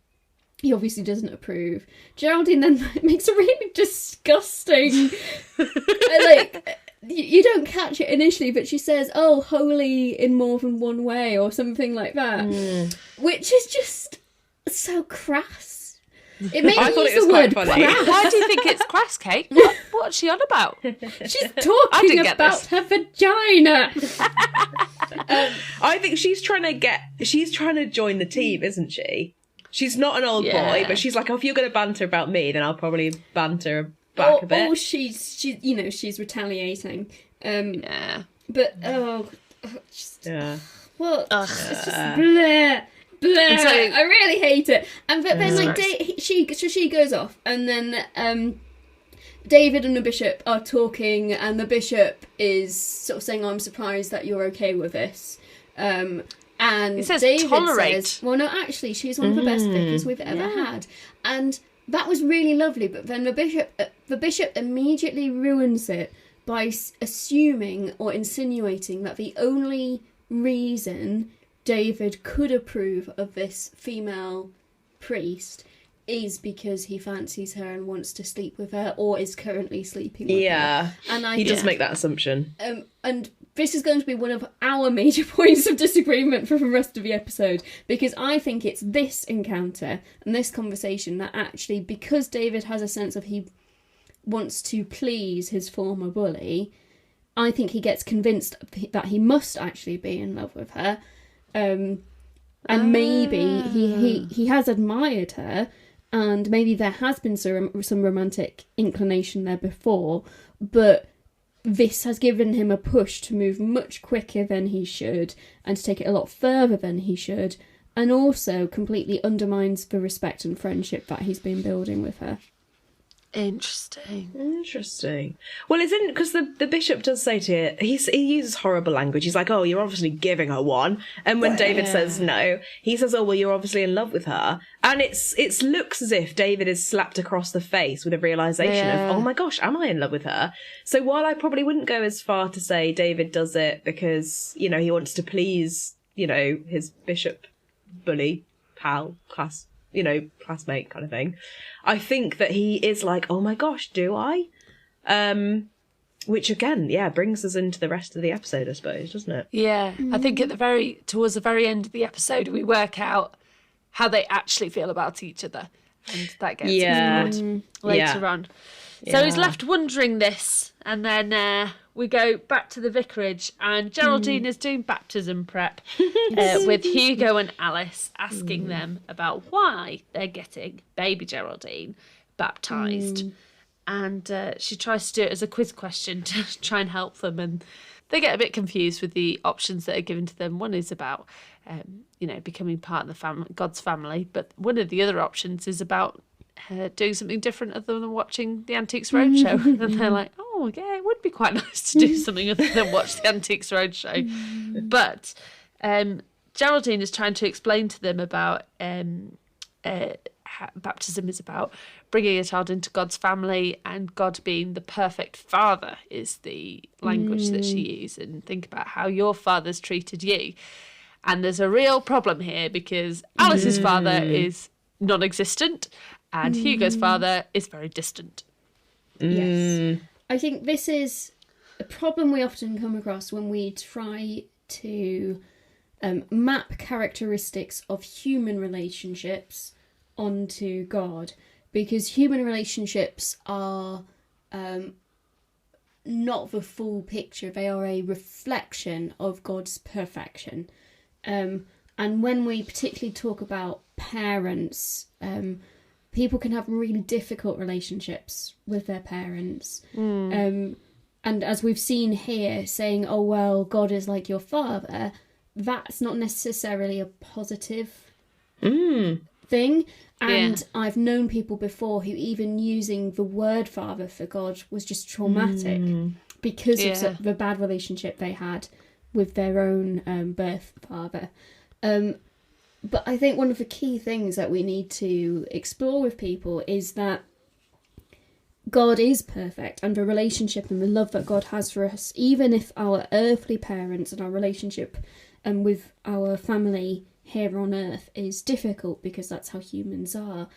He obviously doesn't approve. Geraldine then makes a really disgusting, like, you don't catch it initially, but she says, "Oh, holy in more than one way," or something like that, which is just so crass. It made I me thought use it was the quite word funny. crass. Why do you think it's crass, Kate? What's she on about? She's talking didn't get about this. her vagina. I think she's trying to join the team, isn't she? She's not an old boy, but she's like, oh, if you're going to banter about me, then I'll probably banter back a bit. Or she's retaliating. Yeah. But Yeah. well, it's just bleh. Bleh. So- I really hate it. And but then like Right. she goes off, and then David and the bishop are talking, and the bishop is sort of saying, "I'm surprised that you're okay with this." And He says David tolerate. says, "Well, no, actually, she's one of the best vicars we've ever had," and that was really lovely. But then the bishop immediately ruins it by assuming or insinuating that the only reason David could approve of this female priest is because he fancies her and wants to sleep with her, or is currently sleeping with her. And he does make that assumption. And this is going to be one of our major points of disagreement for the rest of the episode, because I think it's this encounter and this conversation that actually, because David has a sense of he wants to please his former bully, I think he gets convinced that he must actually be in love with her. And maybe he has admired her, and maybe there has been some romantic inclination there before, but this has given him a push to move much quicker than he should, and to take it a lot further than he should, and also completely undermines the respect and friendship that he's been building with her. Interesting. Well, it's in because the bishop does say to it, he uses horrible language. He's like, "Oh, you're obviously giving her one," and when David says no, he says, "Oh, well, you're obviously in love with her," and it looks as if David is slapped across the face with a realization of, "Oh my gosh, am I in love with her?" So while I probably wouldn't go as far to say David does it because he wants to please his bishop bully pal classmate kind of thing, I think that he is like, oh my gosh, do I? Which again, brings us into the rest of the episode, I suppose, doesn't it? Yeah, I think towards the very end of the episode, we work out how they actually feel about each other, and that gets explored later on. So he's left wondering this, and then we go back to the vicarage, and Geraldine is doing baptism prep with Hugo and Alice, asking them about why they're getting baby Geraldine baptised. And she tries to do it as a quiz question to try and help them, and they get a bit confused with the options that are given to them. One is about, becoming part of the family, God's family, but one of the other options is about doing something different other than watching the Antiques Roadshow. And they're like, oh, yeah, it would be quite nice to do something other than watch the Antiques Roadshow. But Geraldine is trying to explain to them about baptism is about bringing a child into God's family, and God being the perfect father is the language that she used. And think about how your father's treated you. And there's a real problem here because Alice's father is non-existent and Hugo's father is very distant. Yes. I think this is a problem we often come across when we try to map characteristics of human relationships onto God, because human relationships are not the full picture. They are a reflection of God's perfection. And when we particularly talk about parents, people can have really difficult relationships with their parents. And as we've seen here, saying, oh, well, God is like your father, that's not necessarily a positive thing. And I've known people before who even using the word father for God was just traumatic because of the bad relationship they had with their own birth father. But I think one of the key things that we need to explore with people is that God is perfect, and the relationship and the love that God has for us, even if our earthly parents and our relationship with our family here on earth is difficult, because that's how humans are,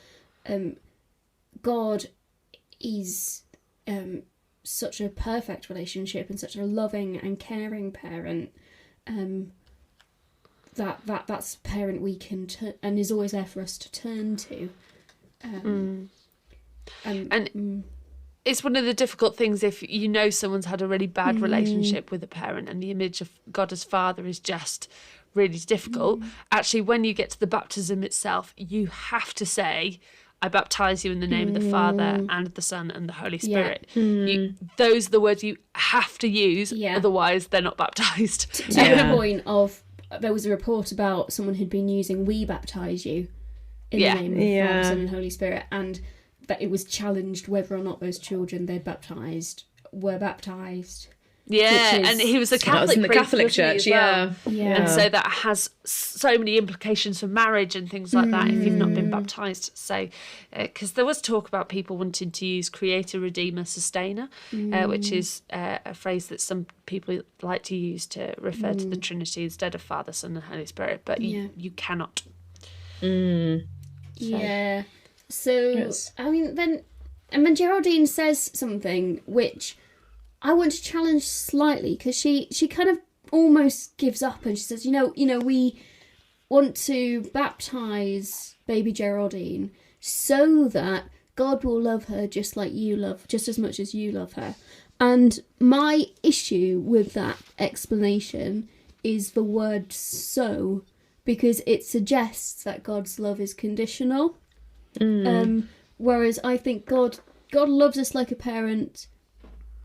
God is such a perfect relationship and such a loving and caring parent, that's a parent we can and is always there for us to turn to. It's one of the difficult things if someone's had a really bad relationship with a parent, and the image of God as father is just really difficult. Actually, when you get to the baptism itself, you have to say, I baptise you in the name of the Father and the Son and the Holy Spirit. Those are the words you have to use, otherwise they're not baptised. To the point of, there was a report about someone who'd been using "we baptise you" in the name of the Father, Son and Holy Spirit, and that it was challenged whether or not those children they'd baptised were baptised. And he was a Catholic. That was in the Catholic Church, and so that has so many implications for marriage and things like that if you've not been baptised. So, because there was talk about people wanting to use Creator, Redeemer, Sustainer, which is a phrase that some people like to use to refer to the Trinity instead of Father, Son, and Holy Spirit, but you cannot. So I mean, then Geraldine says something which I want to challenge slightly, because she kind of almost gives up, and she says, we want to baptise baby Geraldine so that God will love her just as much as you love her. And my issue with that explanation is the word "so," because it suggests that God's love is conditional. Whereas I think God loves us like a parent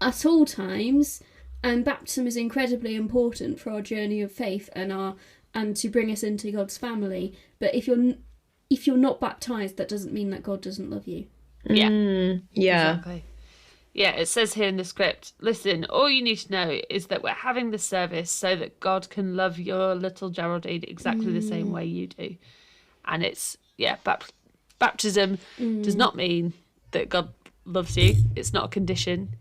at all times, and baptism is incredibly important for our journey of faith and to bring us into God's family. But if you're not baptised, that doesn't mean that God doesn't love you. Yeah. Yeah. Exactly. Yeah, it says here in the script, listen, all you need to know is that we're having this service so that God can love your little Geraldine exactly the same way you do. And it's, baptism does not mean that God loves you. It's not a condition.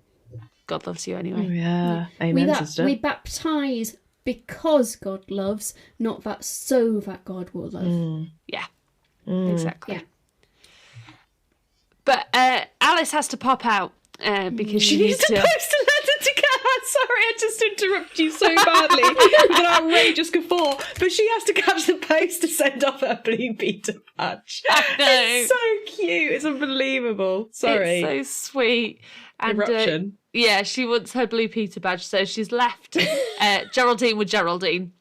God loves you anyway. Yeah. Amen, sister. We baptise because God loves, not that so that God will love. Yeah, exactly. Yeah. But Alice has to pop out because she needs to post a letter to Kat. Sorry, I just interrupted you so badly with an outrageous guffaw. But she has to catch the post to send off her Blue Peter badge. It's so cute. It's unbelievable. Sorry. It's so sweet. And, Eruption. Yeah, she wants her Blue Peter badge, so she's left Geraldine with Geraldine.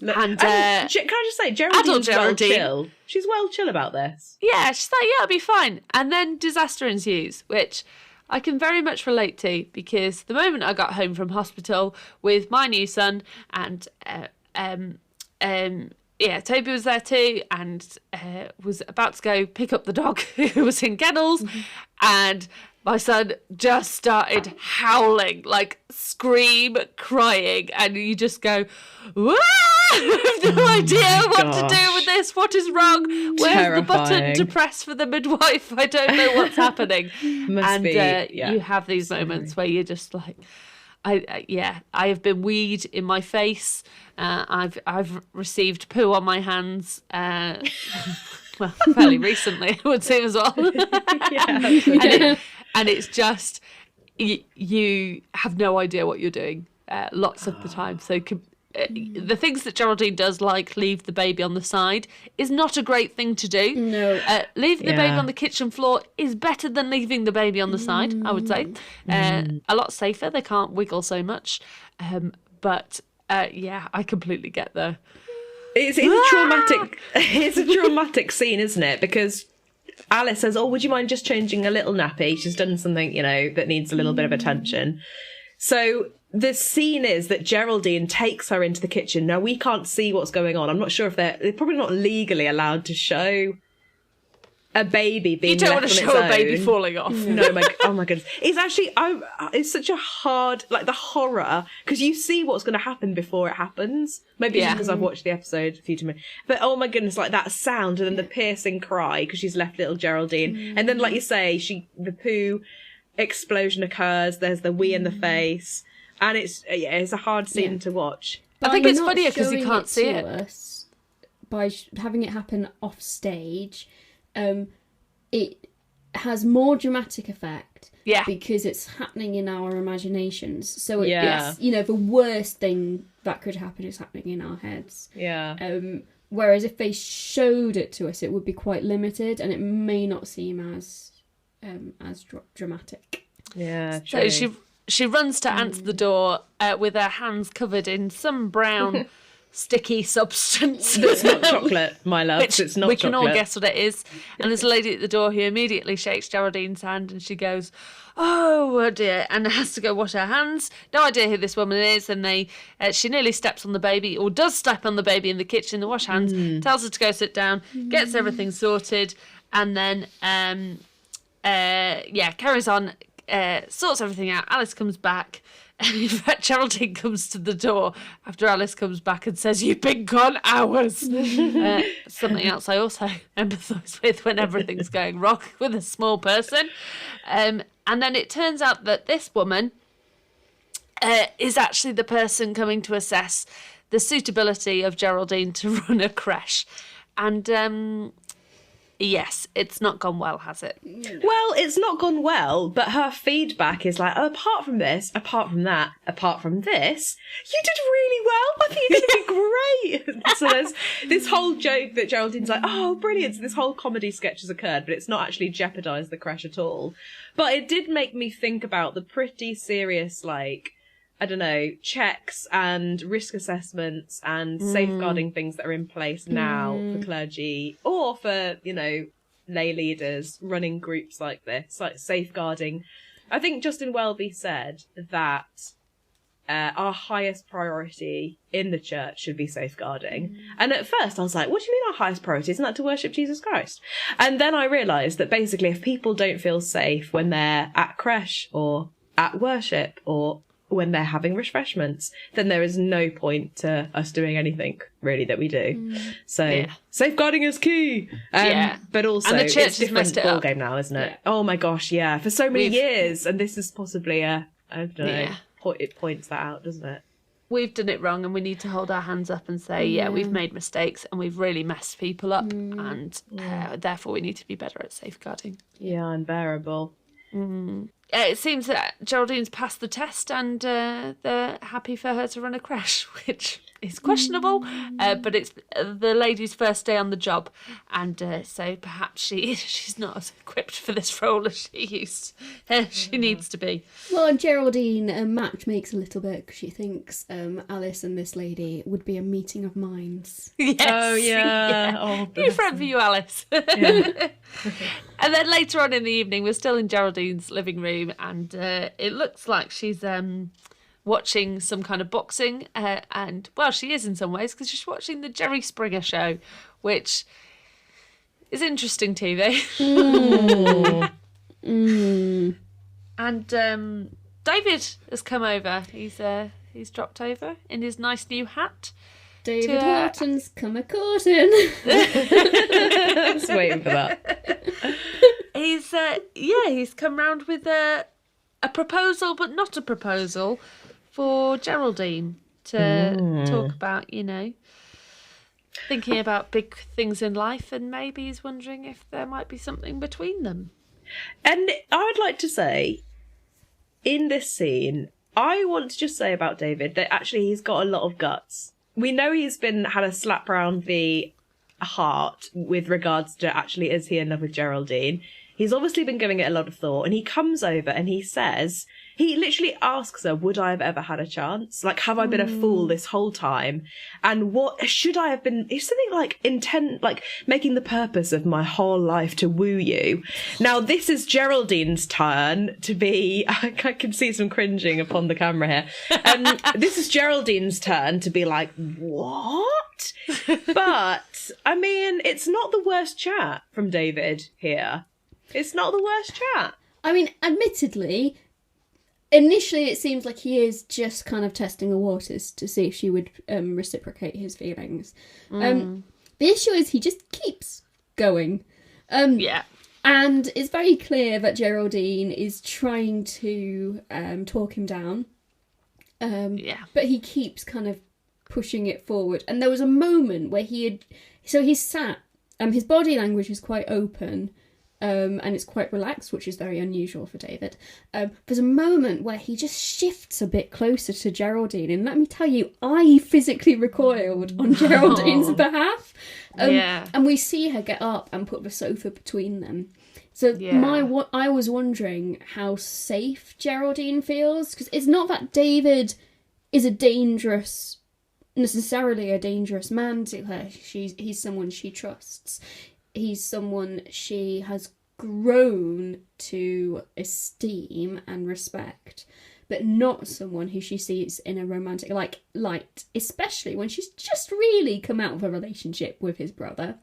And can I just say, Geraldine's well Geraldine. chill. She's well chill about this. Yeah, she's like, yeah, it'll be fine. And then disaster ensues, which I can very much relate to, because the moment I got home from hospital with my new son, and Toby was there too, and was about to go pick up the dog who was in kennels, and my son just started howling, like scream, crying, and you just go, "Wah! I have no idea what to do with this. What is wrong? Where's the button to press for the midwife? I don't know what's happening." You have these moments where you're just like, I have been weed in my face. I've received poo on my hands. Well, fairly recently, I would say as well. And it's just, you have no idea what you're doing lots of the time. So the things that Geraldine does, like leave the baby on the side, is not a great thing to do. No. Leaving the baby on the kitchen floor is better than leaving the baby on the side, I would say. A lot safer. They can't wiggle so much. But I completely get the... It's a traumatic scene, isn't it? Because Alice says, "Oh, would you mind just changing a little nappy? She's done something, that needs a little bit of attention." So the scene is that Geraldine takes her into the kitchen. Now, we can't see what's going on. I'm not sure if they're probably not legally allowed to show a baby being left on its own. You don't want to show a baby falling off. No, oh my goodness. It's actually, it's such a hard, like the horror, because you see what's going to happen before it happens. Maybe it's because I've watched the episode a few times. But oh my goodness, like that sound and then the piercing cry because she's left little Geraldine. And then, like you say, the poo explosion occurs. There's the wee in the face. And it's a hard scene to watch. I think it's funnier because you can't see it. Us by having it happen off stage, it has more dramatic effect. Yeah. Because it's happening in our imaginations. So it's the worst thing that could happen is happening in our heads. Yeah. Whereas if they showed it to us, it would be quite limited, and it may not seem as dramatic. Yeah. True. So she runs to answer the door with her hands covered in some brown sticky substance. It's not chocolate, my love. It's not we chocolate. can all guess what it is. And there's a lady at the door who immediately shakes Geraldine's hand, and she goes, "Oh dear," and has to go wash her hands. No idea who this woman is, and she nearly steps on the baby, or does step on the baby in the kitchen to wash hands, tells her to go sit down, gets everything sorted, and then carries on, sorts everything out. Alice comes back. And in fact, Geraldine comes to the door after Alice comes back and says, "You've been gone hours." Something else I also empathise with when everything's going wrong with a small person. And then it turns out that this woman is actually the person coming to assess the suitability of Geraldine to run a creche. And yes, it's not gone well, has it? Well, it's not gone well, but her feedback is like, apart from this, apart from that, apart from this, you did really well. I think you're going to be great. So there's this whole joke that Geraldine's like, "Oh, brilliant." So this whole comedy sketch has occurred, but it's not actually jeopardised the creche at all. But it did make me think about the pretty serious, checks and risk assessments and safeguarding things that are in place now for clergy or for, lay leaders running groups like this, like safeguarding. I think Justin Welby said that our highest priority in the church should be safeguarding. And at first I was like, what do you mean our highest priority? Isn't that to worship Jesus Christ? And then I realised that basically if people don't feel safe when they're at creche or at worship or when they're having refreshments, then there is no point to us doing anything really that we do. So safeguarding is key. But also and the church it's a different ball game now, isn't it? Oh my gosh, yeah. For so many years, and this is possibly I don't know, it points that out, doesn't it? We've done it wrong and we need to hold our hands up and say, we've made mistakes and we've really messed people up and therefore we need to be better at safeguarding. Yeah, unbearable. It seems that Geraldine's passed the test and they're happy for her to run a creche, which is questionable, but it's the lady's first day on the job, and so perhaps she's not as equipped for this role as she needs to be. Well, and Geraldine Matt makes a little bit because she thinks Alice and this lady would be a meeting of minds. Yes. Oh, yeah. Oh, new friend for you, Alice. Yeah. And then later on in the evening, we're still in Geraldine's living room, and it looks like she's watching some kind of boxing, and well, she is in some ways because she's watching the Jerry Springer show, which is interesting TV. And David has come over. He's dropped over in his nice new hat. David Horton's come a-courtin. I was waiting for that. He's come round with a proposal, but not a proposal, for Geraldine to talk about, thinking about big things in life, and maybe he's wondering if there might be something between them. And I would like to say, in this scene, I want to just say about David that actually he's got a lot of guts. We know he's had a slap round the heart with regards to actually is he in love with Geraldine. He's obviously been giving it a lot of thought, and he comes over and he literally asks her, would I have ever had a chance? Like, have I been a fool this whole time? And what should I have been? It's something like intent, like making the purpose of my whole life to woo you. Now, this is Geraldine's turn to be, I can see some cringing upon the camera here. This is Geraldine's turn to be like, what? But, I mean, it's not the worst chat from David here. It's not the worst chat. I mean, admittedly, initially it seems like he is just kind of testing the waters to see if she would reciprocate his feelings. The issue is he just keeps going. And it's very clear that Geraldine is trying to talk him down. But he keeps kind of pushing it forward. And there was a moment where he's sat, his body language is quite open. And it's quite relaxed, which is very unusual for David. There's a moment where he just shifts a bit closer to Geraldine, and let me tell you, I physically recoiled on Geraldine's behalf. And we see her get up and put the sofa between them. So I was wondering how safe Geraldine feels, because it's not that David is necessarily a dangerous man to her. He's someone she trusts. He's someone she has grown to esteem and respect, but not someone who she sees in a romantic light, especially when she's just really come out of a relationship with his brother.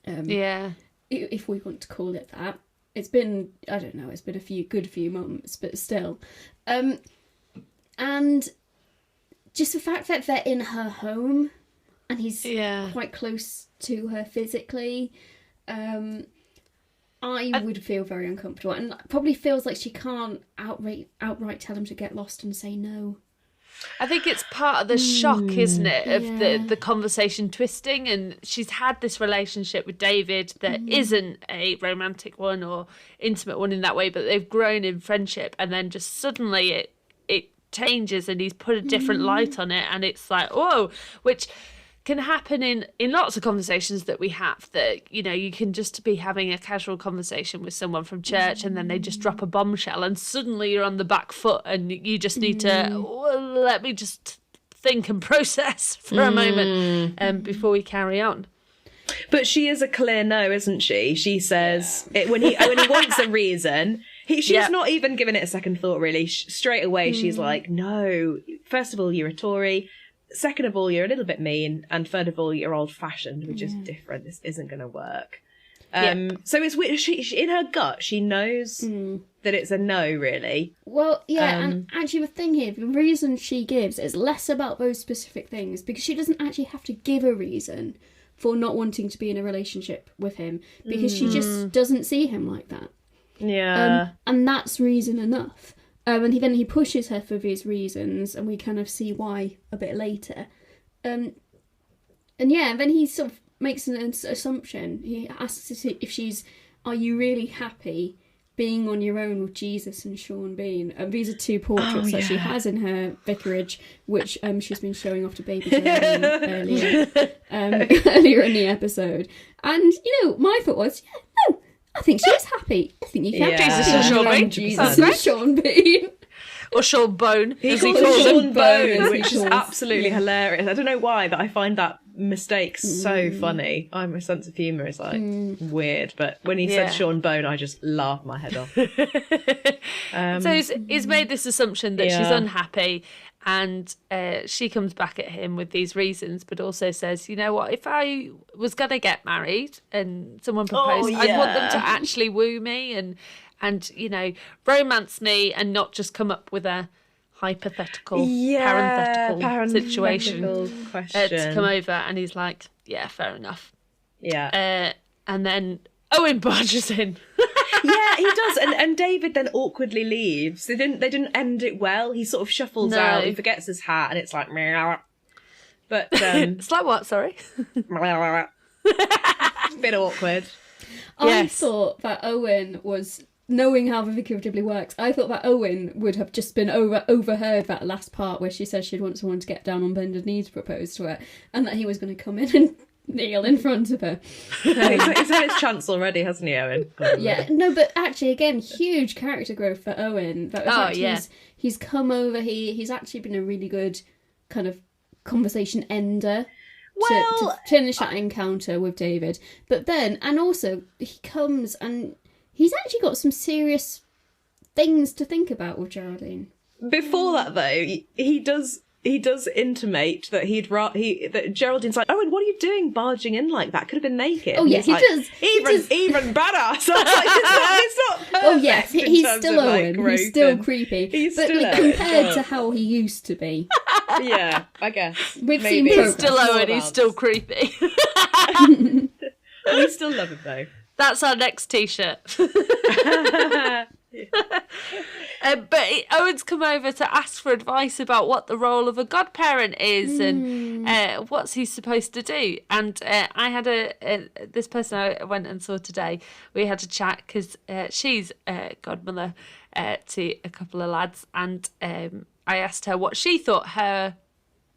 If we want to call it that. It's been, I don't know, it's been a good few months, but still. And just the fact that they're in her home and he's quite close to her physically, I would feel very uncomfortable, and probably feels like she can't outright tell him to get lost and say no. I think it's part of the shock, isn't it, of the conversation twisting, and she's had this relationship with David that isn't a romantic one or intimate one in that way, but they've grown in friendship, and then just suddenly it changes and he's put a different light on it, and it's like, whoa, which can happen in lots of conversations that we have, that, you can just be having a casual conversation with someone from church and then they just drop a bombshell and suddenly you're on the back foot and you just need to, let me just think and process for a moment before we carry on. But she is a clear no, isn't she? She says when he wants a reason, She's not even given it a second thought, really. Straight away, she's like, no, first of all, you're a Tory. Second of all, you're a little bit mean. And third of all, you're old-fashioned, which is different. This isn't going to work. So it's weird. She, in her gut, she knows that it's a no, really. Well, yeah, and actually the thing here, the reason she gives is less about those specific things, because she doesn't actually have to give a reason for not wanting to be in a relationship with him, because she just doesn't see him like that. Yeah. And that's reason enough. And then he pushes her for these reasons, and we kind of see why a bit later. And then he sort of makes an assumption. He asks if are you really happy being on your own with Jesus and Sean Bean? And these are two portraits that she has in her vicarage, which she's been showing off to baby earlier in the episode. And, my thought was, I think she is happy. I think you can. Jesus and Sean Bean. Jesus and Sean Bean. Or Sean Bone. He calls Sean Bone, which is absolutely hilarious. I don't know why, but I find that mistake so funny. My sense of humour is like weird, but when he said Sean Bone, I just laughed my head off. So he's made this assumption that she's unhappy, and she comes back at him with these reasons, but also says, you know what, if I was going to get married and someone proposed, I'd want them to actually woo me and romance me, and not just come up with a hypothetical, parenthetical situation question. To come over. And he's like, yeah, fair enough. Yeah. And then Owen barges in. Yeah, he does, and David then awkwardly leaves. They didn't end it well. He sort of shuffles out. He forgets his hat, and it's like, meow. But it's like what? Sorry. Bit awkward. I thought that Owen was, knowing how the Vicar of Dibley works, I thought that Owen would have just been overheard that last part where she says she'd want someone to get down on bended knee to propose to her, and that he was going to come in and kneel in front of her. He's had his chance already, hasn't he, Owen? Yeah, no, but actually, again, huge character growth for Owen. He's come over, he's actually been a really good kind of conversation ender. To finish that encounter with David. But then, and also, he comes and he's actually got some serious things to think about with Geraldine. Before that, though, he does intimate that that Geraldine's like, Owen, what are you doing barging in like that? Could have been naked. Oh yeah, he does. Even better. So it's not perfect. Oh yes, he's still Owen. He's still creepy. He's but still compared to how he used to be. Yeah, I guess. We've seen he's still Owen. He's still creepy. We still love him though. That's our next T-shirt. But Owen's come over to ask for advice about what the role of a godparent is and what's he supposed to do. And I had this person I went and saw today. We had a chat because she's a godmother to a couple of lads, and I asked her what she thought her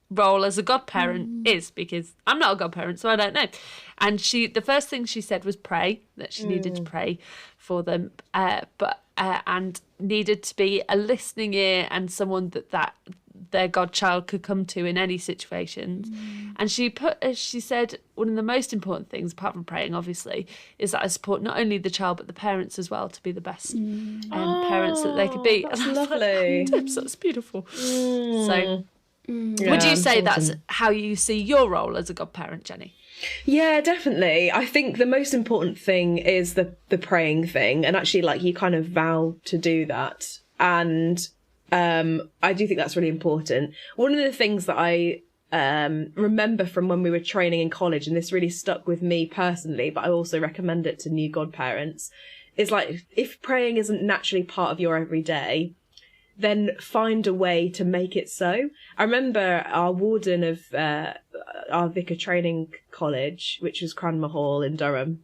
role as a godparent is, because I'm not a godparent, so I don't know. And the first thing she said was pray, that she needed to pray for them, and needed to be a listening ear and someone that their godchild could come to in any situations. And she said one of the most important things, apart from praying obviously, is that I support not only the child but the parents as well to be the best parents that they could be. That's lovely. That's beautiful. So would you say that's how you see your role as a godparent, Jenny? Yeah, definitely. I think the most important thing is the praying thing, and actually, like, you kind of vow to do that. And I do think that's really important. One of the things that I remember from when we were training in college, and this really stuck with me personally, but I also recommend it to new godparents, is like, if praying isn't naturally part of your everyday, then find a way to make it so. I remember our warden of our vicar training college, which was Cranmer Hall in Durham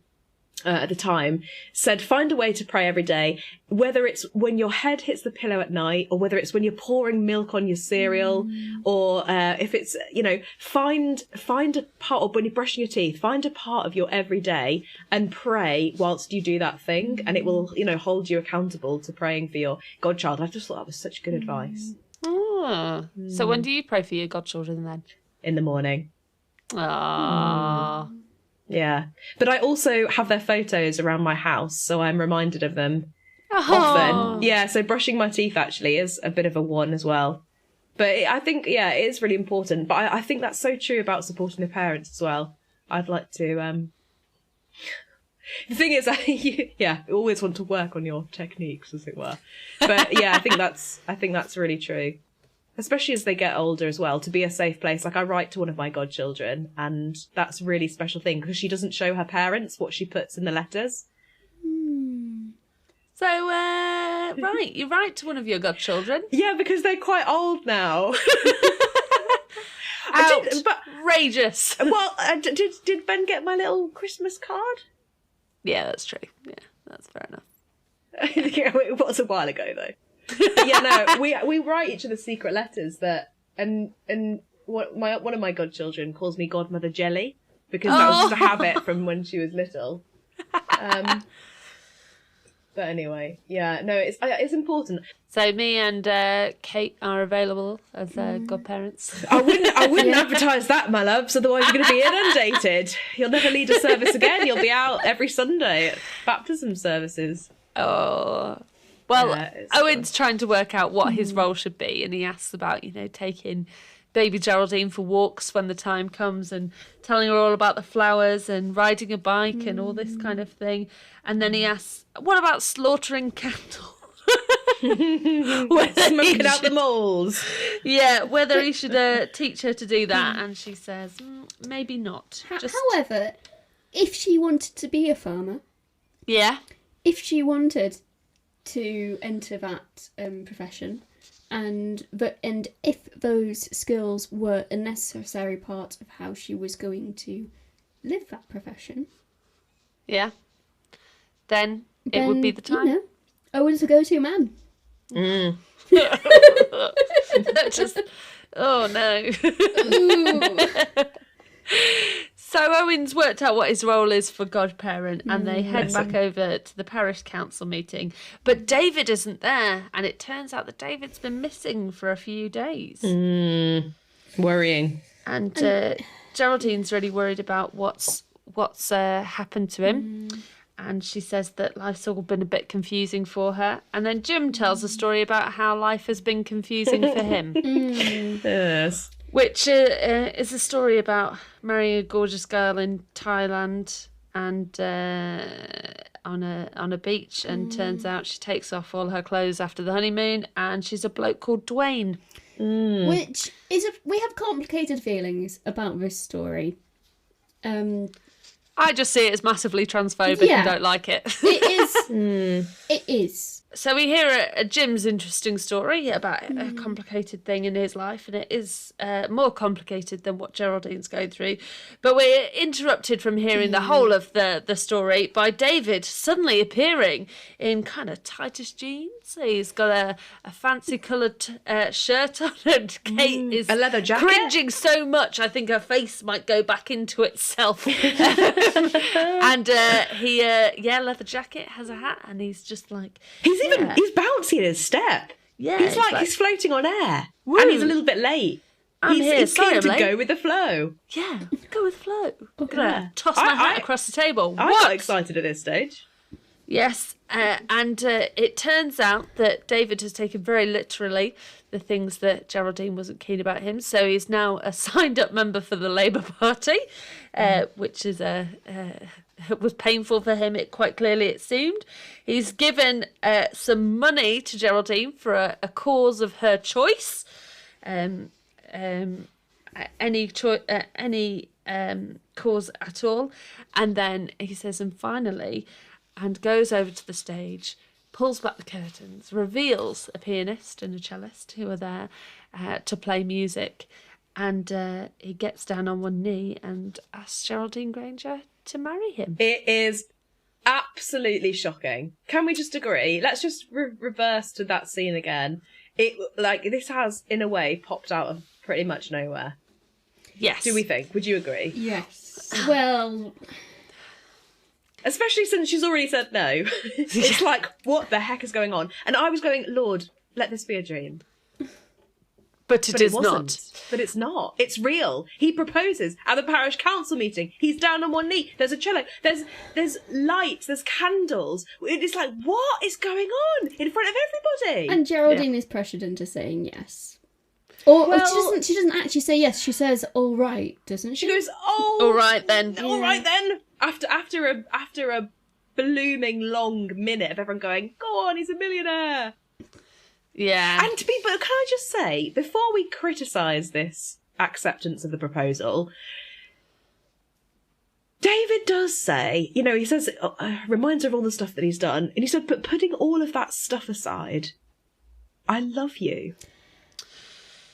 at the time, said find a way to pray every day, whether it's when your head hits the pillow at night, or whether it's when you're pouring milk on your cereal, or if it's, find a part of when you're brushing your teeth, find a part of your everyday and pray whilst you do that thing, and it will, hold you accountable to praying for your godchild. I just thought that was such good advice. So when do you pray for your godchildren then? In the morning. Aww. Yeah. But I also have their photos around my house, so I'm reminded of them often. Yeah, so brushing my teeth actually is a bit of a one as well. But I think, it is really important. But I think that's so true about supporting the parents as well. I'd like to... The thing is, you always want to work on your techniques, as it were. But yeah, I think that's really true. Especially as they get older as well, to be a safe place. Like, I write to one of my godchildren, and that's a really special thing because she doesn't show her parents what she puts in the letters. So, right, you write to one of your godchildren. Yeah, because they're quite old now. Outrageous. Well, did Ben get my little Christmas card? Yeah, that's true. Yeah, that's fair enough. It was a while ago, though. Yeah, no, we write each other secret letters and one of my godchildren calls me Godmother Jelly because that was just a habit from when she was little. But anyway, yeah, no, it's important. So me and Kate are available as godparents. I wouldn't advertise that, my loves. Otherwise, you're going to be inundated. You'll never lead a service again. You'll be out every Sunday at baptism services. Oh. Well, Owen's trying to work out what his role should be, and he asks about, taking baby Geraldine for walks when the time comes and telling her all about the flowers and riding a bike and all this kind of thing. And then he asks, what about slaughtering cattle? Smoking out the moles. Yeah, whether he should teach her to do that. And she says, maybe not. However, if she wanted to be a farmer... Yeah. If she wanted to enter that profession, and if those skills were a necessary part of how she was going to live that profession, then it would be the time. Owen's the go-to man. Oh no. So Owen's worked out what his role is for godparent, and they head back over to the parish council meeting. But David isn't there, and it turns out that David's been missing for a few days. Worrying. And Geraldine's really worried about what's happened to him. And she says that life's all been a bit confusing for her. And then Jim tells a story about how life has been confusing for him. Yes. Which is a story about marrying a gorgeous girl in Thailand and on a beach, and turns out she takes off all her clothes after the honeymoon, and she's a bloke called Dwayne. Which is we have complicated feelings about this story. I just see it as massively transphobic and don't like it. It is. It is. So we hear a Jim's interesting story about a complicated thing in his life, and it is more complicated than what Geraldine's going through. But we're interrupted from hearing the whole of the story by David suddenly appearing in kind of tightest jeans. He's got a fancy coloured shirt on, and Kate is a leather jacket. Cringing so much, I think her face might go back into itself. And he, leather jacket, has a hat, and he's just like... He's bouncy in his step. Yeah. He's floating on air. Woo. And he's a little bit late. He's keen to go with the flow. Yeah, go with the flow. I'm going to toss my hat across the table. I got excited at this stage. Yes, and it turns out that David has taken very literally the things that Geraldine wasn't keen about him. So he's now a signed-up member for the Labour Party, which is was painful for him. Quite clearly, it seemed. He's given some money to Geraldine for a cause of her choice. Any cause at all. And then he says, and finally, and goes over to the stage, pulls back the curtains, reveals a pianist and a cellist who are there to play music, and he gets down on one knee and asks Geraldine Granger to marry him. It is absolutely shocking. Can we just agree? Let's just reverse to that scene again. This has, in a way, popped out of pretty much nowhere. Yes. Do we think? Would you agree? Yes. Well... Especially since she's already said no. It's like, what the heck is going on? And I was going, Lord, let this be a dream. But it is wasn't. not. But it's not. It's real. He proposes at the parish council meeting. He's down on one knee. There's a cello. There's lights. There's candles. It's like, what is going on in front of everybody? And Geraldine is pressured into saying yes. Or she doesn't actually say yes. She says all right, doesn't she? She goes, oh, All right then. all right then. After a blooming long minute of everyone going, go on, he's a millionaire. Yeah. And but can I just say, before we criticise this acceptance of the proposal, David does say, he says, reminds her of all the stuff that he's done, and he said, but putting all of that stuff aside, I love you.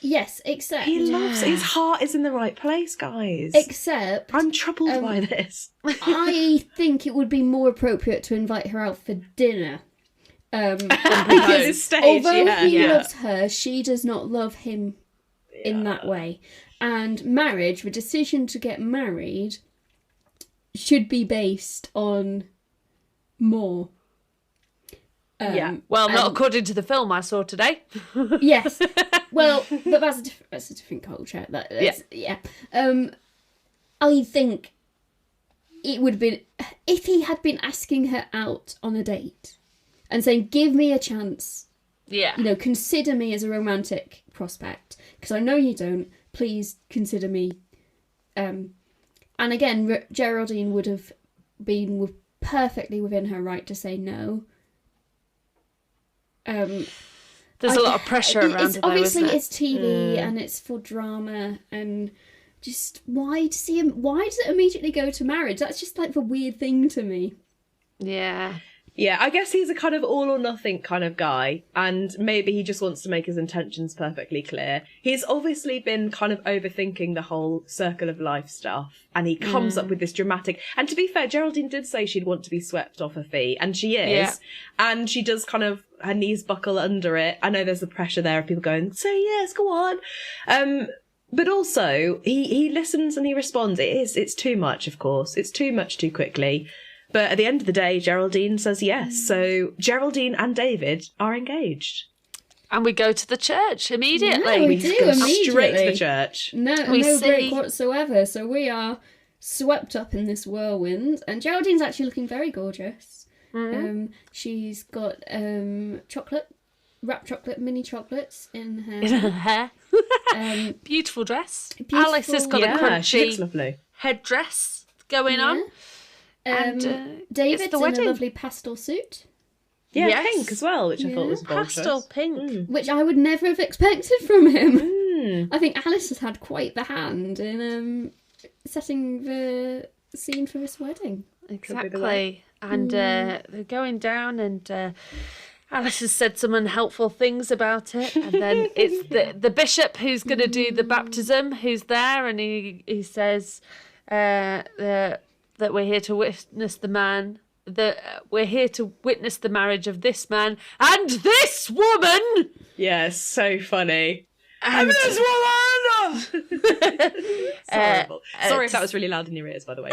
Yes, except... He loves... His heart is in the right place, guys. Except... I'm troubled by this. I think it would be more appropriate to invite her out for dinner. Because this stage, although he loves her, she does not love him in that way. And marriage, the decision to get married, should be based on more. Well, not according to the film I saw today. Yes. Well, but that's a different culture. I think it would have been if he had been asking her out on a date and saying, "Give me a chance." Yeah. Consider me as a romantic prospect because I know you don't. Please consider me. And again, Geraldine would have been perfectly within her right to say no. There's a lot of pressure around it, though, obviously, isn't it? it's TV and it's for drama, and just why does it immediately go to marriage? That's just like the weird thing to me. Yeah. Yeah, I guess he's a kind of all or nothing kind of guy, and maybe he just wants to make his intentions perfectly clear. He's obviously been kind of overthinking the whole circle of life stuff, and he comes up with this dramatic... And to be fair, Geraldine did say she'd want to be swept off her feet, and she is. Yeah. And she does kind of... Her knees buckle under it. I know there's the pressure there of people going, say yes, go on. But also, he listens and he responds. It's too much, of course. It's too much too quickly. But at the end of the day, Geraldine says yes. So Geraldine and David are engaged. And we go to the church immediately. Yeah, we do, go immediately. straight to the church. No break whatsoever. So we are swept up in this whirlwind. And Geraldine's actually looking very gorgeous. Mm-hmm. She's got wrapped chocolate, mini chocolates in her hair. Beautiful dress. Beautiful, Alice has got a crunchy headdress going on. And David's in a lovely pastel suit. Yeah, yes. Pink as well, which I thought was a bold pastel choice. Pink. Which I would never have expected from him. I think Alice has had quite the hand in setting the scene for this wedding. Exactly. And they're going down, and Alice has said some unhelpful things about it. And then it's the bishop who's going to do the baptism who's there, and he says that we're here to witness we're here to witness the marriage of this man and this woman. Yes, so funny. And this woman. Sorry if that was really loud in your ears, by the way.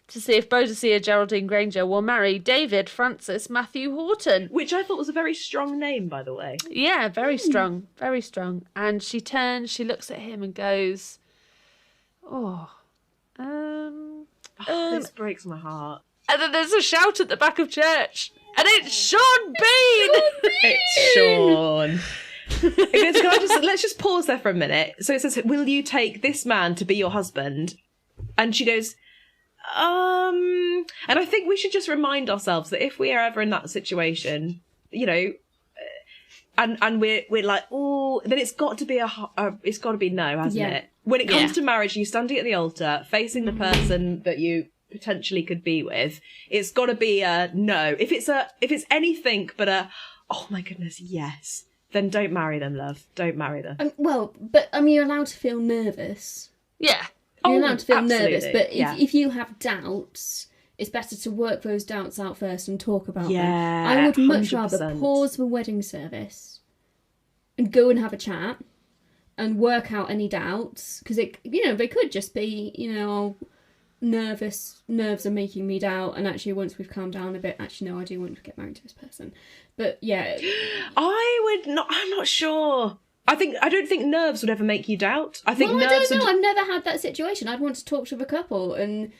To see if Boadicea Geraldine Granger will marry David Francis Matthew Horton. Which I thought was a very strong name, by the way. Yeah, very strong. Very strong. And she turns, she looks at him and goes, this breaks my heart. And then there's a shout at the back of church. And it's Sean Bean! It's Sean. It goes, let's just pause there for a minute. So it says, will you take this man to be your husband? And she goes, and I think we should just remind ourselves that if we are ever in that situation, and we're like, oh, then it's got to be it's got to be no, hasn't it? When it comes to marriage, you're standing at the altar, facing the person that you potentially could be with. It's got to be a no. If it's anything but a, oh my goodness, yes, then don't marry them, love. Don't marry them. But you're allowed to feel nervous. Yeah. You're allowed to feel nervous, but if you have doubts, it's better to work those doubts out first and talk about them. I would much 100%. rather pause the wedding service and go and have a chat and work out any doubts, because they could just be, nerves are making me doubt, and actually once we've calmed down a bit, actually no, I do want to get married to this person. But yeah, I'm not sure. I don't think nerves would ever make you doubt. I think I nerves don't know. I've never had that situation. I'd want to talk to the couple, and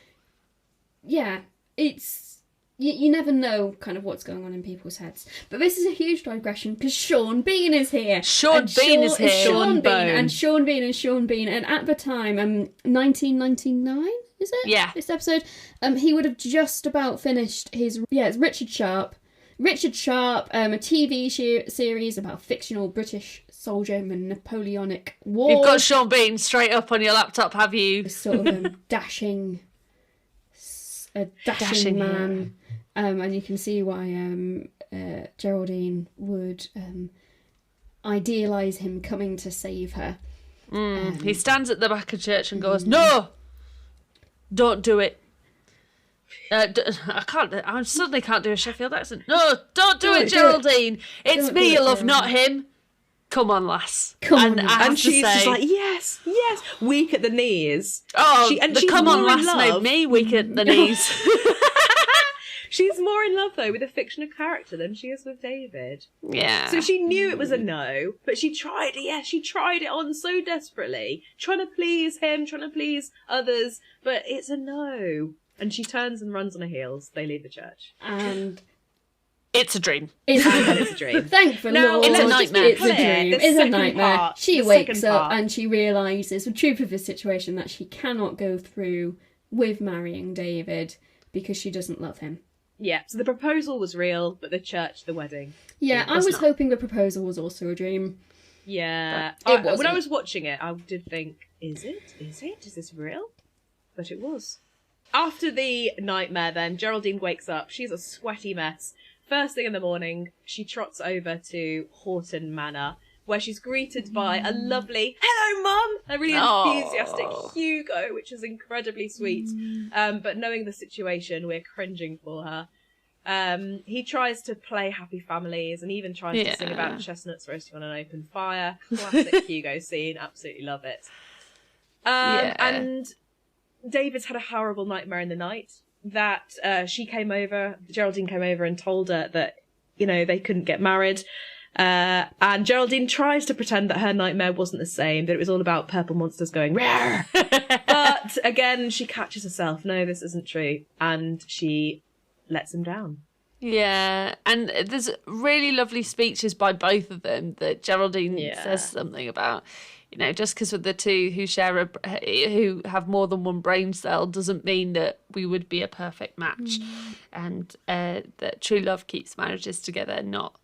yeah, it's you never know kind of what's going on in people's heads. But this is a huge digression because Sean Bean is here. Sean Bean is here. Sean Bean, and at the time, 1999. Is it? Yeah. This episode, he would have just about finished his it's Richard Sharp, a TV series about fictional British soldier in the Napoleonic War. You've got Sean Bean straight up on your laptop, have you? Sort of dashing man, and you can see why Geraldine would idealise him coming to save her. He stands at the back of church and goes, "No, don't do it." I suddenly can't do a Sheffield accent. No, don't do it, Geraldine. It's me you love, not him. Come on, lass. Come on. And she's just like, yes, weak at the knees. Oh, she's come on, more in lass made love. me weak at the knees. She's more in love, though, with a fictional character than she is with David. Yeah. So she knew it was a no, but she tried it on so desperately. Trying to please him, trying to please others, but it's a no. And she turns and runs on her heels. They leave the church. And it's a dream. It's a dream. Thankfully, No, it's a nightmare. It's a dream. The It's a second nightmare. part- She the wakes second up part. and she realises the truth of the situation, that she cannot go through with marrying David because she doesn't love him. Yeah, so the proposal was real, but the wedding. Yeah, I was was not. hoping the proposal was also a dream. Yeah. But it When I wasn't. was watching it, I did think, is it? Is this real? But it was. After the nightmare then, Geraldine wakes up. She's a sweaty mess. First thing in the morning, she trots over to Horton Manor, where she's greeted by a lovely, hello, Mum! A really enthusiastic Hugo, which is incredibly sweet. But knowing the situation, we're cringing for her. He tries to play Happy Families and even tries to sing about chestnuts roasting on an open fire. Classic Hugo scene. Absolutely love it. And David's had a horrible nightmare in the night that Geraldine came over and told her that, they couldn't get married. And Geraldine tries to pretend that her nightmare wasn't the same, that it was all about purple monsters going, "Rawr!" But again, she catches herself. No, this isn't true. And she lets him down. Yeah, and there's really lovely speeches by both of them that Geraldine says something about, just because of the two who have more than one brain cell doesn't mean that we would be a perfect match, and that true love keeps marriages together, not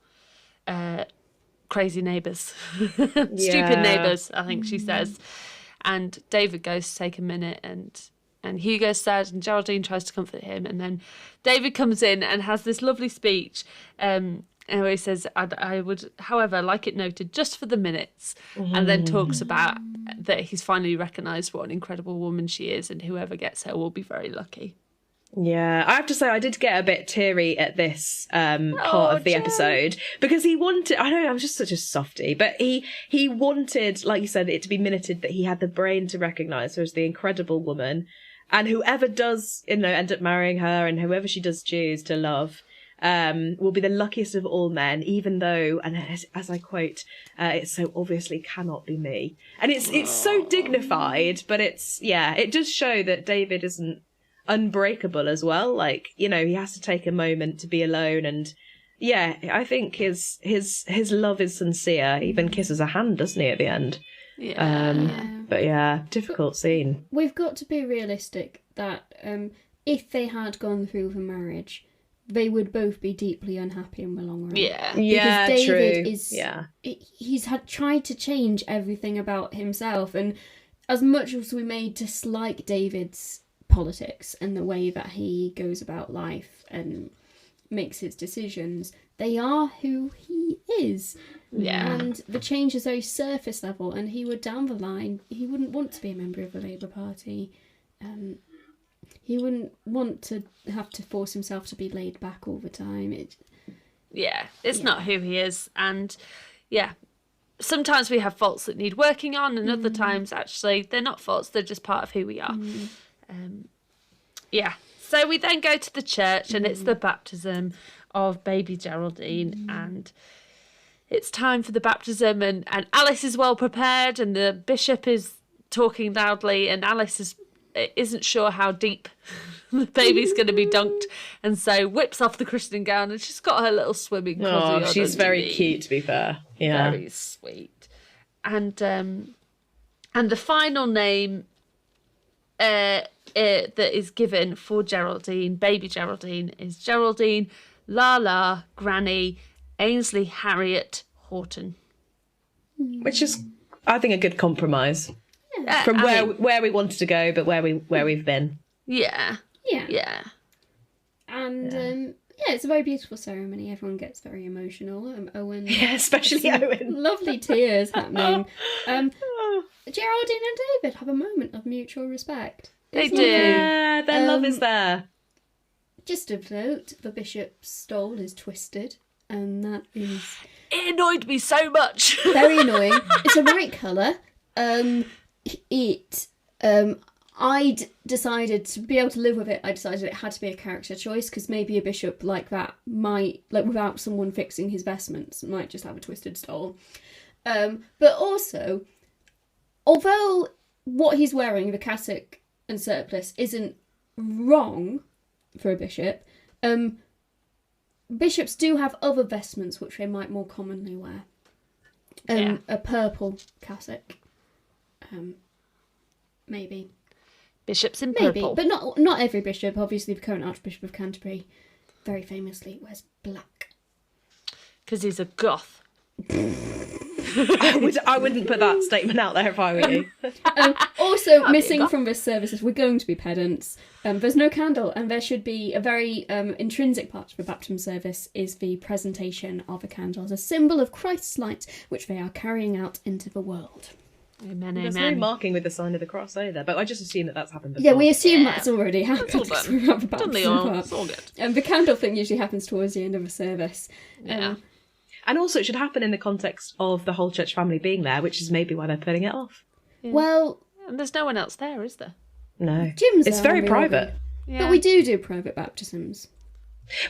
crazy neighbours, stupid neighbours, I think she says. And David goes to take a minute, and Hugo's sad, and Geraldine tries to comfort him, and then David comes in and has this lovely speech, and he says, I would, however, like it noted just for the minutes, and then talks about that he's finally recognised what an incredible woman she is, and whoever gets her will be very lucky. Yeah, I have to say I did get a bit teary at this part of the episode, because he wanted, I know I'm just such a softie, but he wanted, like you said, it to be minuted that he had the brain to recognise her as the incredible woman, and whoever does, end up marrying her, and whoever she does choose to love, will be the luckiest of all men, even though, and as I quote, it so obviously cannot be me. And it's so dignified, but it does show that David isn't unbreakable as well. Like, he has to take a moment to be alone, and I think his love is sincere. He even kisses her hand, doesn't he, at the end? But difficult scene. We've got to be realistic that if they had gone through with a marriage, they would both be deeply unhappy in the long run. Yeah, because David true. He's tried to change everything about himself, and as much as we may dislike David's politics and the way that he goes about life and makes his decisions, they are who he is. Yeah. And the change is very surface level, and he would, down the line, he wouldn't want to be a member of the Labour Party. He wouldn't want to have to force himself to be laid back all the time. It's not who he is. And sometimes we have faults that need working on, and other times actually they're not faults, they're just part of who we are. So we then go to the church, and it's the baptism of baby Geraldine, and it's time for the baptism, and Alice is well prepared, and the bishop is talking loudly, and Alice isn't sure how deep the baby's going to be dunked, and so whips off the christening gown, and she's got her little swimming cosy on. She's very cute, to be fair. Yeah, very sweet. And the final name that is given for Geraldine, baby Geraldine, is Geraldine Lala Granny Ainsley Harriet Horton, which is, I think, a good compromise from where we wanted to go, but where we've been. Yeah. And it's a very beautiful ceremony. Everyone gets very emotional. Owen, especially Owen, lovely tears happening. Geraldine and David have a moment of mutual respect. They do. Yeah, their love is there. Just a note: the bishop's stole is twisted, and that is. It annoyed me so much. Very annoying. It's a bright colour. I'd decided to be able to live with it. I decided it had to be a character choice, because maybe a bishop like that might, like, without someone fixing his vestments, might just have a twisted stole. But also, although what he's wearing, the cassock and surplice, isn't wrong for a bishop, bishops do have other vestments which they might more commonly wear. A purple cassock, maybe. Bishops in purple. Maybe, but not every bishop. Obviously, the current Archbishop of Canterbury very famously wears black. Because he's a goth. I wouldn't put that statement out there if I were you. Also, missing from this service, if we're going to be pedants, there's no candle, and there should be a very intrinsic part of the baptism service is the presentation of a candle as a symbol of Christ's light, which they are carrying out into the world. Amen, There's amen. no marking with the sign of the cross either, but I just assume that's happened before. Yeah, we assume that's already happened. It's all done. Done the all. It's all good. And the candle thing usually happens towards the end of the service. Yeah. And also it should happen in the context of the whole church family being there, which is maybe why they're putting it off. Yeah. Well... And there's no one else there, is there? No. Jim's it's there very on the private. organ. Yeah. But we do private baptisms.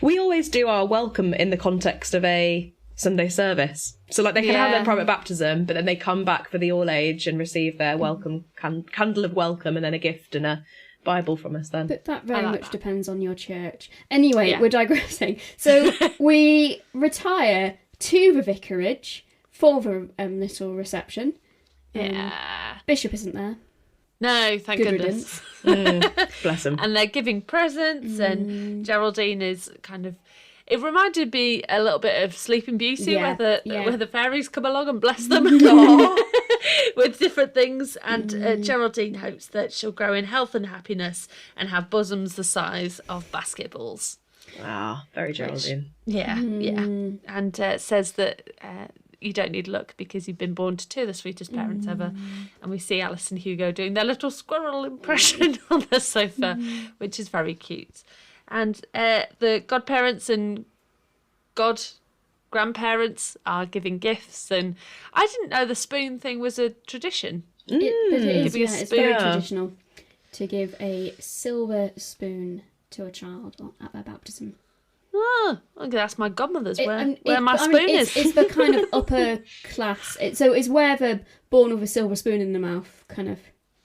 We always do our welcome in the context of a Sunday service. So like they can have their private baptism, but then they come back for the all age and receive their welcome candle of welcome, and then a gift and a Bible from us then. But that very much depends on your church. Anyway, we're digressing. So we retire to the vicarage for the little reception. Bishop isn't there. No, thank Good goodness. Bless them. And they're giving presents, and Geraldine is kind of... It reminded me a little bit of Sleeping Beauty, where the fairies come along and bless them with different things. And Geraldine hopes that she'll grow in health and happiness and have bosoms the size of basketballs. Wow, very Geraldine. Yeah. And says that you don't need luck because you've been born to two of the sweetest parents ever. And we see Alice and Hugo doing their little squirrel impression on the sofa, which is very cute. And the godparents and grandparents are giving gifts. And I didn't know the spoon thing was a tradition. But it is, Giving a it's very spoon. traditional to give a silver spoon to a child at their baptism. Oh, that's my godmother's where my spoon is. It's the kind of upper class. So it's where they're born with a silver spoon in the mouth, kind of.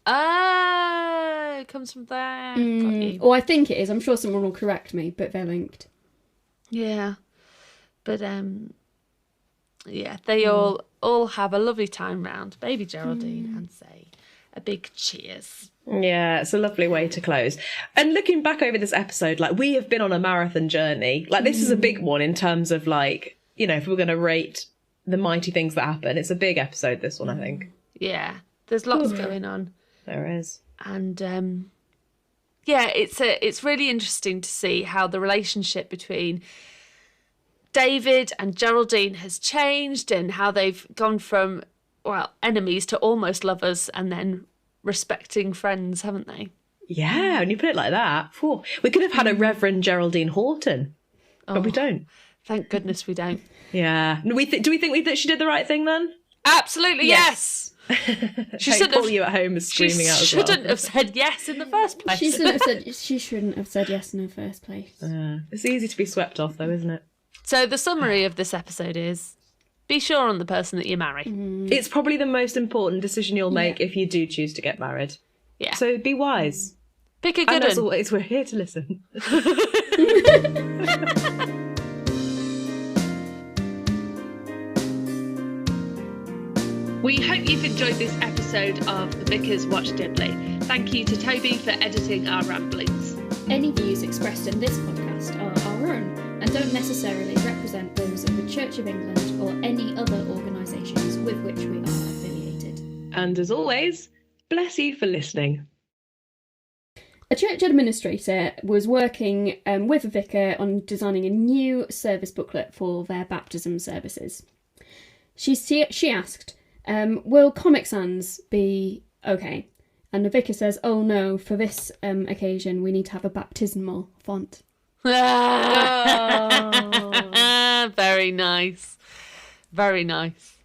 Oh, it comes from there. Got you. Or I think it is. I'm sure someone will correct me, but they're linked. Yeah. But, they all have a lovely time round baby Geraldine and say a big cheers. Yeah, it's a lovely way to close. And looking back over this episode, like, we have been on a marathon journey. Like, this is a big one in terms of, like, you know, if we're going to rate the mighty things that happen, it's a big episode, this one, I think. Yeah, there's lots going on. There is. And, it's really interesting to see how the relationship between David and Geraldine has changed and how they've gone from, enemies to almost lovers and then respecting friends, haven't they? Yeah, when you put it like that. Phew. We could have had a Reverend Geraldine Horton, but we don't. Thank goodness we don't. Yeah. Do we think that she did the right thing then? Absolutely, yes. She shouldn't have. You at home is screaming out as well. She shouldn't have said yes in the first place. She shouldn't have said yes in the first place. It's easy to be swept off though, isn't it? So the summary of this episode is... Be sure on the person that you marry. It's probably the most important decision you'll make if you do choose to get married. Yeah. So be wise. Pick a And good as one. always, we're here to listen. We hope you've enjoyed this episode of the Vicars Watch Dibley. Thank you to Toby for editing our ramblings. Any views expressed in this podcast are our own and don't necessarily represent those of the Church of England or any other organisations with which we are affiliated. And as always, bless you for listening. A church administrator was working with a vicar on designing a new service booklet for their baptism services. She asked, will Comic Sans be okay? And the vicar says, oh no, for this occasion we need to have a baptismal font. Very nice. Very nice.